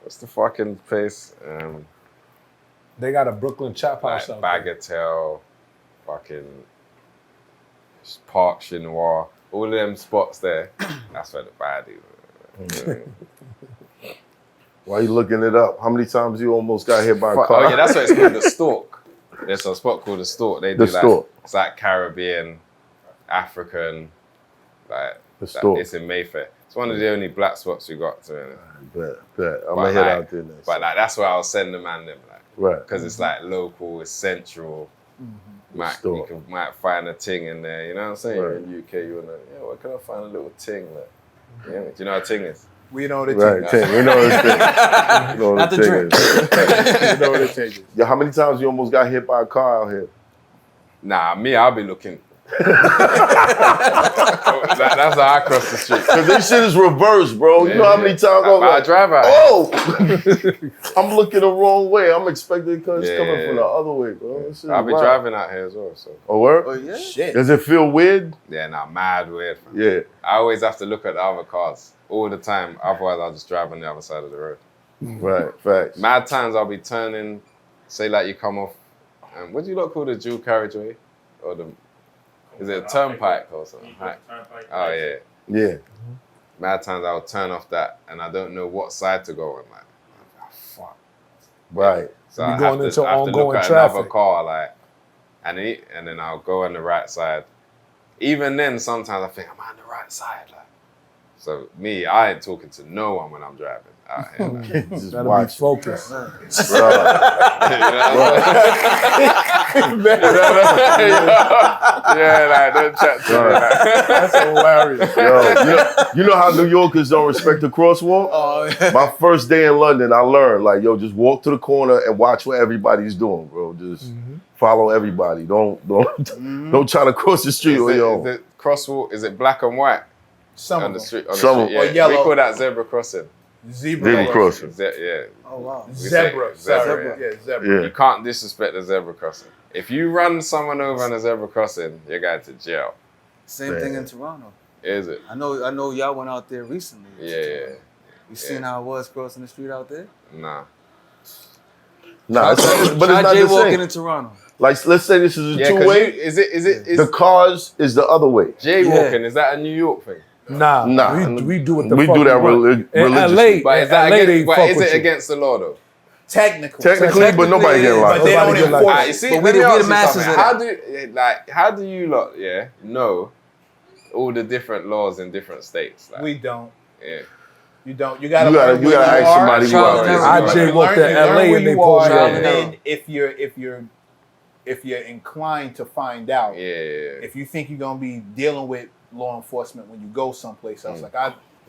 What's the fucking place? They got a Brooklyn chop Like house out there. Bagatelle, fucking Park Chinois, all of them spots there. That's where the baddies are. Why you looking it up? How many times you almost got hit by a car? Oh yeah, that's what it's called, the Stork. There's a spot called the Stork. They do The Stork. It's like Caribbean, African, like The Stork. It's in Mayfair. It's one of the only black spots we got to it. Bet. I'm But gonna head like- out there next. But like that's where I'll send the man them, like, Right. because it's like local, it's central. Might, you Stork. might find a ting in there. You know what I'm saying? Right. In the UK, you wanna, where can I find a little ting? Like, yeah, do you know what a ting is? We know the Right, thing. Ting. We know this thing. We know Not this the thing drink. is. We know the thing. Yo, how many times you almost got hit by a car out here? Nah, me, I'll be looking. That's how I cross the street. Cause this shit is reversed, bro. You know how many times I drive out. oh, I'm looking the wrong way. I'm expecting cause it's coming Yeah. from the other way, bro. This shit I'll is be wild. driving out here as well. So Oh, word? Oh yeah. Shit. Does it feel weird? yeah, nah, mad weird. Man. Yeah. I always have to look at the other cars all the time. Otherwise, I'll just drive on the other side of the road. Right. Facts. Mad times I'll be turning. Say like you come off. What do you lot call the dual carriageway? Or the? Is it a turnpike or something? Oh yeah. Yeah. mad times I'll turn off that and I don't know what side to go on. Like, oh, fuck. Right. So You I going have into to, I have to look ongoing at another traffic. car, like, and then I'll go on the right side. Even then, sometimes I think, am I on the right side? Like, so me, I ain't talking to no one when I'm driving out here. Like, Just Gotta be watch. focused. Bro. yeah, like, don't chat to me. Like. That's hilarious. Yo, you know how New Yorkers don't respect the crosswalk? My first day in London, I learned, like, yo, just walk to the corner and watch what everybody's doing, bro. Just follow everybody. Don't try to cross the street on your own. Is it crosswalk? Is it black and white Some on of the them. street? On Some the of- street, or yeah. yellow. We call that zebra crossing. Zebra crossing. Yeah. Oh wow. We say Zebra. zebra, Yeah, zebra. Yeah. You can't disrespect the zebra crossing. If you run someone over on a zebra crossing, you're going to jail. Same thing in Toronto. Is it? I know y'all went out there recently. Yeah. You seen how it was crossing the street out there? Nah. Nah, but it's Try not the jaywalking same. in Toronto. Like, let's say this is a Yeah, 'cause two-way. is it The cars is the other way. jaywalking? Is that a New York thing? Nah, Nah. we do it the We fuck do that want. religiously. In LA, But is in that LA, against, they but fuck is with it you. against the law though? Technically, but nobody get yeah, locked but they up. don't Nobody get enforce locked Alright, it. see, But we let me the ask you masters something. of How do you lot know all the different laws in different states? Like, We don't. yeah. You don't. You gotta You gotta- learn you where gotta ask are. somebody who Trial out and there. I error. jaywalked to You learn LA where and they you pulled are, me Trial over. and and then if you're inclined to find out, Yeah. if you think you're gonna be dealing with law enforcement when you go someplace else, like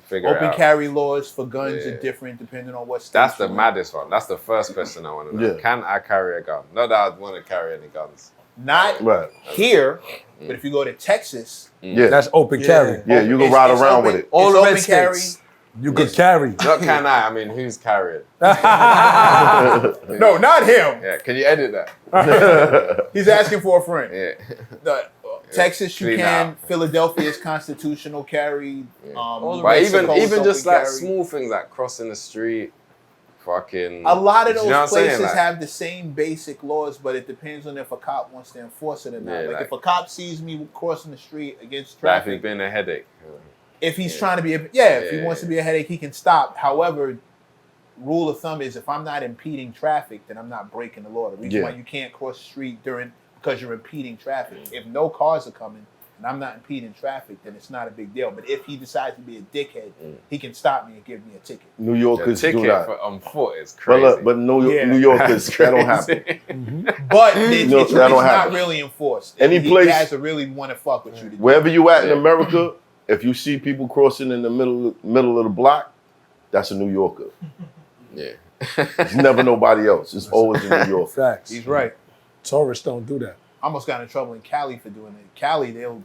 Figure it open out. carry laws for guns Yeah. are different depending on what state. That's the you're in. maddest one. That's the first question I want to know. Yeah. Can I carry a gun? Not that I'd want to carry any guns. Not Right. here, but if you go to Texas, Yeah. That's open carry. Yeah, you can it's- ride it's around open- with it. All it's the red open carry. states. You could carry. Not can I mean who's carrying? No, not him. Yeah, can you edit that? He's asking for a friend. Yeah. Texas, you Clean can. out. Philadelphia is constitutional carry. All the But Mexico is even just open like carry. small things like crossing the street, fucking. A lot of Do those you know what I'm saying? places Like, have the same basic laws, but it depends on if a cop wants to enforce it or not. Yeah, like, like- if a cop sees me crossing the street against like if traffic, it's been a headache. if he's trying to be if he Yeah, wants to yeah. be a headache, he can stop. However, rule of thumb is if I'm not impeding traffic, then I'm not breaking the law. The reason Yeah. why you can't cross the street because you're impeding traffic. If no cars are coming and I'm not impeding traffic, then it's not a big deal. But if he decides to be a dickhead, he can stop me and give me a ticket. New The Yorkers do ticket that. on foot is But crazy. look, but New Yorkers, that don't happen. But it's No, that don't not happen. really enforced. Any He place- has to really want to fuck with you. To do Wherever you at in Yeah. America, if you see people crossing in the middle of the block, that's a New Yorker. yeah. It's never nobody else. It's always a New Yorker. Facts. He's right. Tourists don't do that. I almost got in trouble in Cali for doing it. Cali, they'll.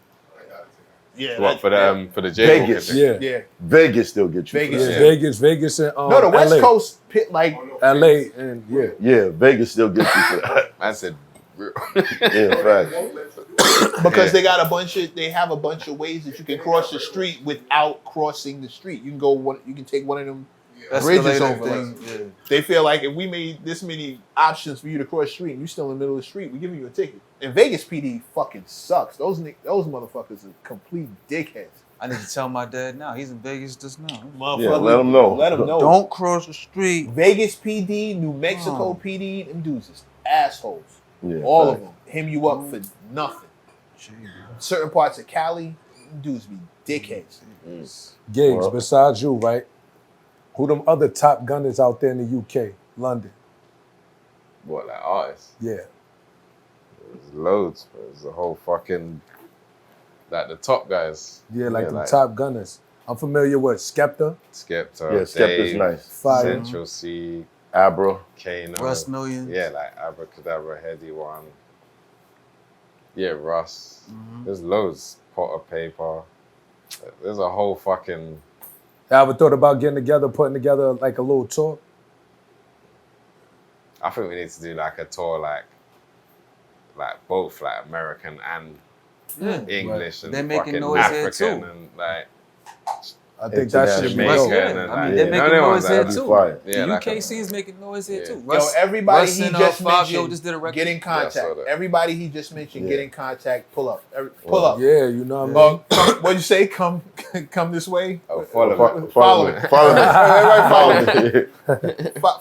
Yeah. What for the jaywalking Vegas. thing? Yeah. Yeah. Vegas still get you. Vegas. For Yeah, that. Vegas, and No, the West LA. Coast pit like LA, and yeah. Yeah, Vegas still gets you for that. I said, Yeah, fact. because they have a bunch of ways that you can cross the street without crossing the street. You can take one of them bridges Escalator over. thing, Like, yeah. they feel like if we made this many options for you to cross the street and you're still in the middle of the street, we're giving you a ticket. And Vegas PD fucking sucks. Those motherfuckers are complete dickheads. I need to tell my dad now. He's in Vegas just now. Yeah, let them know. Let them know. Don't cross the street. Vegas PD, New Mexico PD, them dudes is assholes. Yeah, All fact. of them. Hem you up for nothing. Certain parts of Cali, them dudes be dickheads. Gigs, Well. besides you, right? Who them other top gunners out there in the UK? London. what, like artists? Yeah. There's loads. There's a whole fucking, like the top guys. Yeah, like the top gunners. I'm familiar with Skepta, Skepta, Yeah, Skepta's Dave, nice. Fire. Central C, Abra. Kano. Russ Millions. Yeah, like Abracadabra, Heady One. Yeah, Russ. There's loads. Pot of Paper. There's a whole fucking. I ever thought about getting together, putting together like a little tour? I think we need to do like a tour, like both like American and English and They're making fucking noise here, African too. and like. I think that shit be Jamaica dope. and then, I mean, like, they're you know, making they want noise that. here That'd be too. fire. Yeah, The like UK scene's making noise here too. Yo, everybody Russ he and, just Fabio mentioned, just did a record. get in Yeah, I contact. saw that. Everybody he just mentioned, Yeah. get in contact. Pull up. Pull up. Yeah, you know what I mean? What'd you say? Come this way. Oh, follow me. Follow me.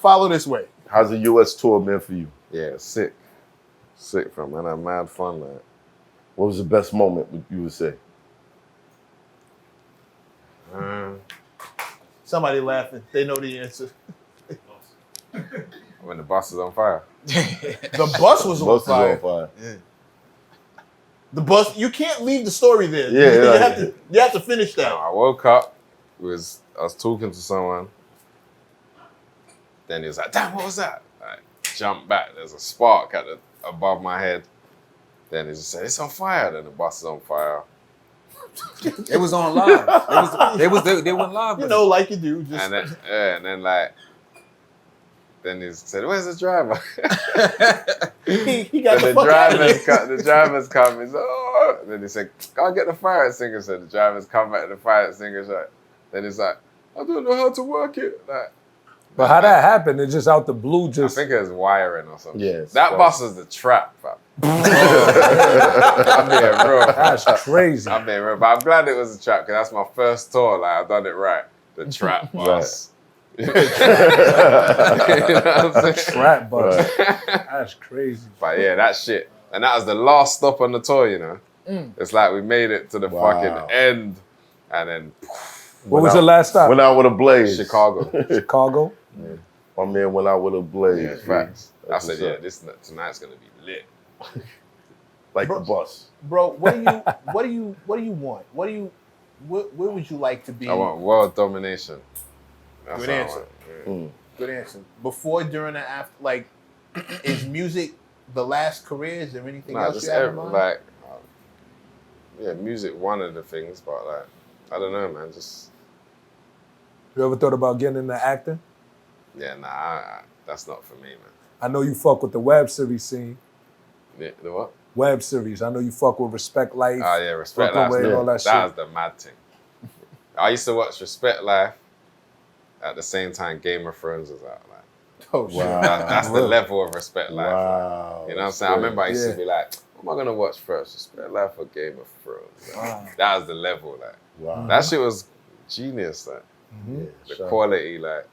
Follow this way. How's the US tour been for you? Yeah, sick. Sick, fam. Man, I had mad fun, like. What was the best moment you would say? Somebody laughing. They know the answer. When the bus is on fire. The bus was on Bus is fire. on fire. The bus. You can't leave the story there. Yeah, you have to finish that. I woke up, I was talking to someone. Then he was like, damn, what was that? I jumped back. There's a spark above my head. Then he just said, it's on fire. Then the bus is on fire. It was on live. They went live. You with know, like you do. Just And then like, then he said, where's the driver? he got Then the fuck out of there. the driver's come. He's oh. Then he said, go get the fire extinguisher. The driver's come back to the fire extinguisher. Then he's like, I don't know how to work it. Like, But how that happened? It's just out the blue. I Just think it was wiring or something. Yes. That bus was the trap, fam. I'm being real. that's crazy. I'm being real. But I'm glad it was a trap because that's my first tour. Like, I've done it right. The trap bus. You know what I'm saying? Trap bus. That's crazy. But yeah, that shit. And that was the last stop on the tour, you know. It's like we made it to the fucking end. And then What was the last stop? Went out with a blaze. Chicago. Chicago. My man went out with a blaze. Yeah, facts. I That's said, what's yeah, up. tonight's gonna be lit. Like the bus. Bro, what do you want? Where would you like to be? I want world domination. That's Good what I answer. want. Yeah. Good answer. Before, during, and after, like, is music the last career? Is there anything Nah, else just you have in mind? like, yeah, music one of the things, but like, I don't know, man. Just You ever thought about getting into acting? yeah, nah, that's not for me, man. I know you fuck with the web series scene. The what? Web series. I know you fuck with Respect Life. Oh yeah, Respect Fuck Life. Away and all that That shit. was the mad thing. I used to watch Respect Life at the same time Game of Thrones was out. Like, Oh, shit. Wow. that's the level of Respect Life. Wow. You know what I'm saying? I remember I used to be like, what am I gonna watch first? Respect Life or Game of Thrones? Like, that was the level, like. Wow. That shit was genius, like. Yeah, The shout out. quality, like.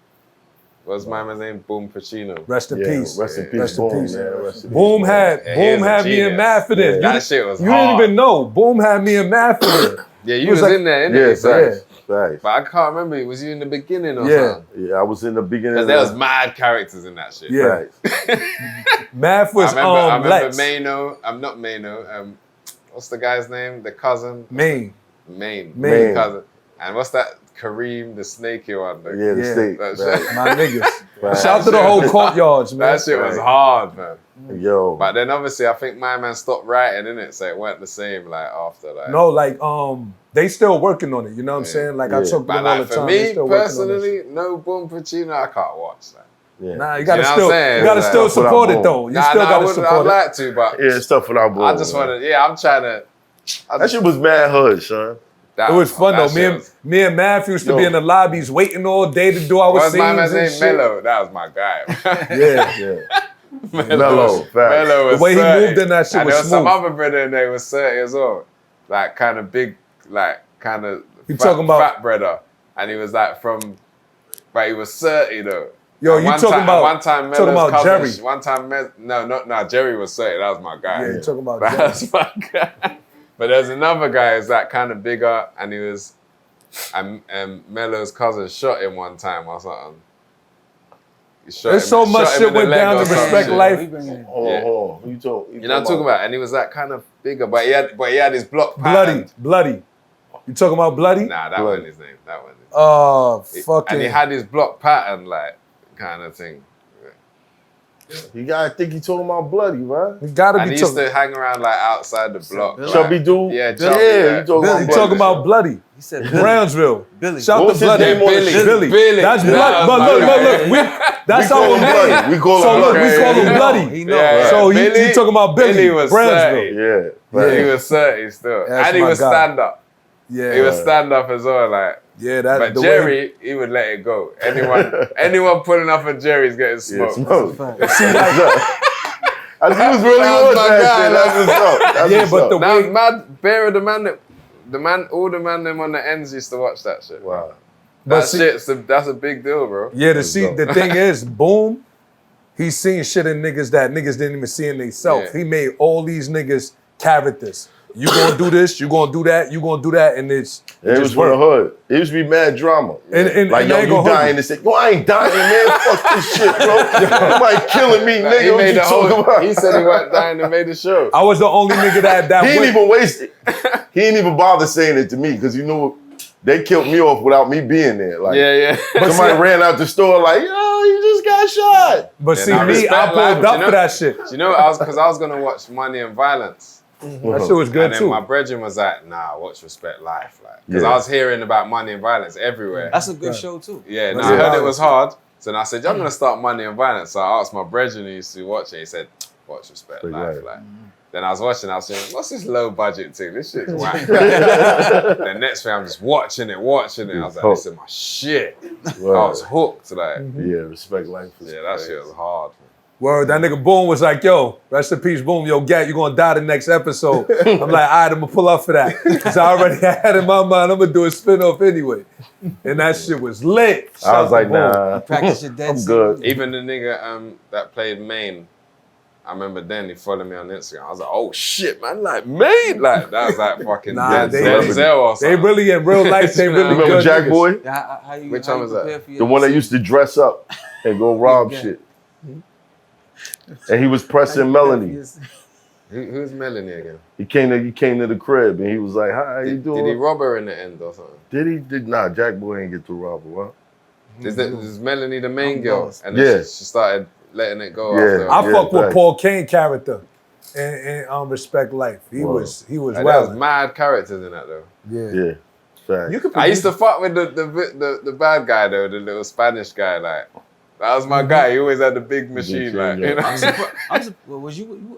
What's my man's name? Boom Pacino. Rest in Yeah, peace. Rest in Yeah. peace. Rest in Boom, peace. man. Rest in Boom peace, had Yeah, Boom he was a had me and genius. mad for this. That shit was You hard. didn't even know. Boom had me and mad for this. Yeah, you It was was like- in there, Yeah, innit? So- facts. Facts. But I can't remember. Was you in the beginning or Yeah. something? Yeah, I was in the beginning. Because there was mad characters in that shit. Yeah. Facts. Math was I remember Lex. Mano. I'm not Mano. What's the guy's name? The cousin. Maine. Main. Main. Cousin. And what's that? Kareem, the snaky one. Like, Yeah, the Yeah. state. That Facts. shit. My niggas. Facts. Shout out to the whole courtyards, man. That shit was hard, man. Yo. But then obviously I think my man stopped writing, innit? So it weren't the same like after like. No, like they still working on it. You know what I'm Yeah. saying? Like I Yeah. talk to But them all the like for time. They me still working on this. personally, no Boom Pacino, I can't watch that. yeah. Nah, you gotta You know what still, I'm saying? you gotta Like, still that's what support I'm it though. You Nah, still I gotta wouldn't. I'd support it. like to, but Yeah, stuff without boy. I just want to. Yeah, I'm trying to. That shit was mad hood, son. It was fun that though. shit Me and Math used to Yo. be in the lobbies waiting all day to do our What's scenes my man's and name? shit. Mello. That was my guy. Yeah. Yeah. Mellow. Facts. Mello was The way he 30. moved in that shit and was there was some smooth. other brother in there who was 30 as well. Like kind of big, like kind of You talking about- fat brother. And he was like from, but he was 30 though. Yo, And you one talking time, about- one time talking Mello's about cousin, Jerry. One time, no, Jerry was 30. That was my guy. Yeah, you talking about But Jerry. that's my guy. But there's another guy who's like kind of bigger, and he was, and Mello's cousin shot him one time or something. He shot There's him- so much shot him shit in the went leg down or to some Respect shit. Life. Hold Yeah. on, hold on. Who you talking? You know what I'm talking about? And he was like kind of bigger, but he had his block Bloody, patterned. bloody. You talking about bloody? Nah, that wasn't his name. That wasn't his Oh, name. fucking. And he had his block pattern, like, kind of thing. You gotta think he talking about bloody, right? You gotta And be he used talking. to hang around, like, outside the block. like- Chubby dude? Yeah, Yeah, chubby. you talking You about talking about bloody? He said Brownsville. Billy. Shout What out was to his bloody. name on the shit? Billy. That's That bloody. was But my look, guy. that's We call our him name. bloody. We call So him look, we bloody. call him Yeah. bloody. He know. Yeah, So he Billy- talking about Billy was Brownsville. 30. Yeah. Yeah. He was 30 still. That's And he my was guy. stand up. Yeah. He was stand up as well, like. Yeah, that. But the Jerry, he would let it go. Anyone pulling up at Jerry's getting Yeah, smoked. smoke. He was really That's on my that guy, shit. That's what's up. That's Yeah, what's but up. the Now, way. mad, Bear the man, all the man them on the ends used to watch that shit. Wow. But That see- that's a big deal, bro. Yeah, the thing is, Boom, he's seeing shit in niggas that niggas didn't even see in themselves. Yeah. He made all these niggas characters. You gonna do this, you gonna do that, you gonna do that, and it It was for the hood. It used to be mad drama. And Like, I yo, ain't you gonna hold dying you. and say, yo, I ain't dying, man. Fuck this shit, bro. Somebody killing me, Like, nigga. What you talking about? He said he went down and made the show. I was the only nigga that He ain't went. even waste it. He ain't even bother saying it to me because you knew they killed me off without me being there. Like, Yeah. somebody ran out the store like, yo, you just got shot. But Yeah, see, nah, me, respect I pulled life, up you know? for that shit. You know, because I was gonna watch Money and Violence. That shit was good And then too. my brethren was like, nah, watch Respect Life. Like, because Yeah. I was hearing about money and violence everywhere. That's a good show too. Yeah, and That's I heard violence. it was hard. So then I said, I'm going to start Money and Violence. So I asked my brethren who used to watch it. He said, watch Respect Respect Life. Life. Like, Then I was watching, I was saying, what's this low budget thing? This shit's whack. The next thing I'm just watching it. I was like, this is my shit. I was hooked. Like, Yeah, Respect Life. yeah, that shit was hard. Word, that nigga Boom was like, yo, rest in peace, Boom. Yo, Gat, you gonna die the next episode. I'm like, all right, I'm gonna pull up for that. Because I already had in my mind, I'm gonna do a spinoff anyway. And that shit was lit. I was like, nah, Practice your dead I'm good. Even the nigga that played Maine, I remember then he followed me on Instagram. I was like, oh shit, man, like Maine, like that was like fucking Nah, Denzel or They something. really, in real life, they really Remember good Jack niggas. Boy? How you, Which how one you was that? prepare for your The one that used to dress up and go rob Yeah. shit. And he was pressing Melanie. Who's Melanie again? He came to the crib and he was like, "Hi, how you doing?" Did he rob her in the end or something? Did nah, Jack Boy ain't get to rob her. What? Is Melanie the main I'm girl? lost. And then Yeah. she started letting it go Yeah. after. I fuck with facts. Paul Kane character in Respect Life. He Whoa. was Like, there was well. mad characters in that though. Yeah. Fact. You could I used to fuck with the bad guy though, the little Spanish guy. Like that was my guy. He always had the big machine. Like yeah. you know.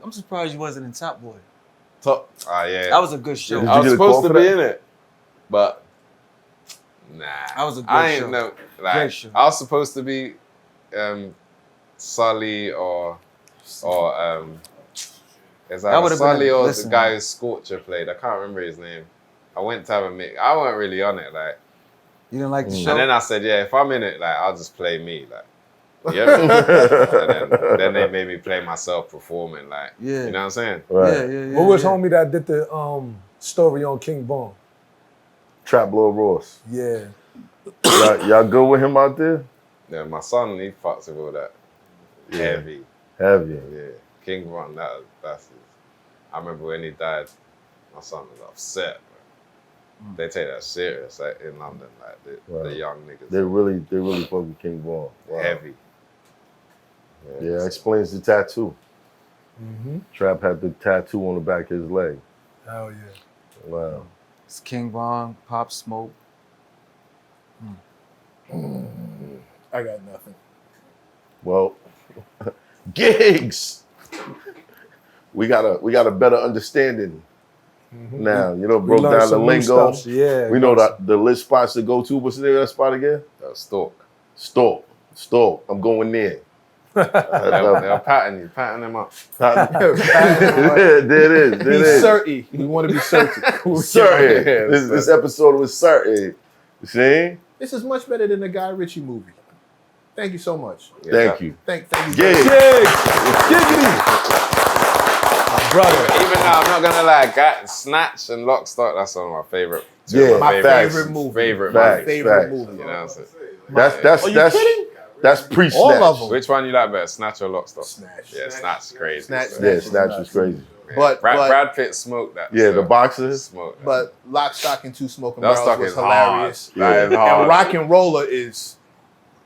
I'm surprised you wasn't in Top Boy. Ah yeah. That was a good show. Did you I was get a call supposed to for be that? in it, but nah. That was a good I ain't show. know. Great Like show. I was supposed to be Sully or there's That either would've been Sully a- or listen. the guy who Scorcher played. I can't remember his name. I went to have a mix. I wasn't really on it, like. You didn't like the show? And then I said, yeah, if I'm in it, like, I'll just play me, like. Yeah. And then they made me play myself performing, like. Yeah. You know what I'm saying? Right. Yeah. What was homie that did the story on King Bone? Trap Lord Ross. Yeah. Y'all good with him out there? Yeah, my son, he fucks with all that. Heavy. Have you? Yeah. King Von, that's his. I remember when he died, my son was upset. Bro. They take that serious, like, in London, like the young niggas. They really fuck with King Von. Wow. Heavy. Yeah, explains the tattoo. Mm-hmm. Trap had the tattoo on the back of his leg. Hell yeah. Wow. It's King Von, Pop Smoke. I got nothing. Well, gigs. We got a better understanding now. You know, We broke learned down the some new lingo. stuff, yeah. We know the list spots to go to. What's the name of that spot again? Stalk. Stalk. I'm going there. They'll pattern them up. There it is. Be There it is. certain. We want to be certain. Certain. This episode was certain. You see? This is much better than the Guy Ritchie movie. Thank you so much. Yeah, Thank you. Thank you. Gigs. Brother. Even now, I'm not gonna lie, Snatch and Lock, Stock, that's one of my favorite. Yeah, My facts. favorite movie. Favorite Facts. movies. Favorite Facts. movie. You know what I'm saying? That's kidding? That's pre-snatch. All of them. Which one you like better, Snatch or Lock, Stock? Snatch. Yeah, Snatch is crazy. Snatch. Yeah, Snatch was crazy. Yeah. But- Brad Pitt smoked that. Yeah, the so- boxers. Smoked that. But Lock, Stock, and Two Smoking Lock, Barrels Stock was is hilarious. hard. That is Yeah. hard. And Rock and Roller is.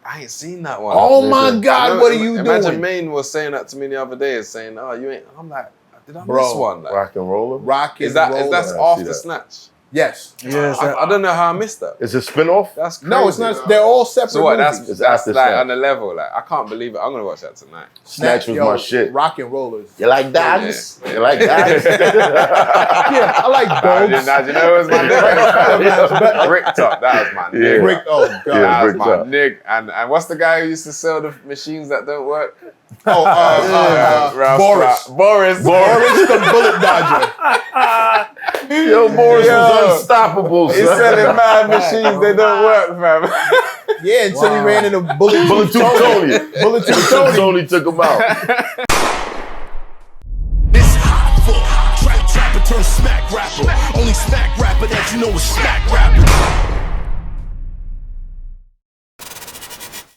I ain't seen that one. Oh my Yeah. God! You know, What are you Imagine doing? Maine was saying that to me the other day, saying, "Oh, you ain't." I'm like, did I Bro, miss one? Like, Rock and roller. Rock and is that Roller. that's I see after that. Snatch? Yes. Yes, I don't know how I missed that. It's a spin-off? That's crazy. No, it's not. They're all separate So what? movies. It's That's after like Snatch. on the level. Like I can't believe it. I'm gonna watch that tonight. Snatch was my shit. Rock and rollers. You like dogs? You like dogs? Yeah, I like dogs. Now, you know it was my nigga? Brick Top. That was my nigga. Brick. Oh god. Yeah. That was Brick my Top. nigga. And what's the guy who used to sell the machines that don't work? Oh, Boris. Boris. Boris the bullet dodger. Yo, Boris was unstoppable, He's son. selling mad machines. They don't work, fam. Yeah, until he ran into Bullet Tooth Tony. Bullet Tooth Tony. Tony took him out. It's Hoffa. Trapper turn smack rapper. Only smack rapper that you know is smack rapper.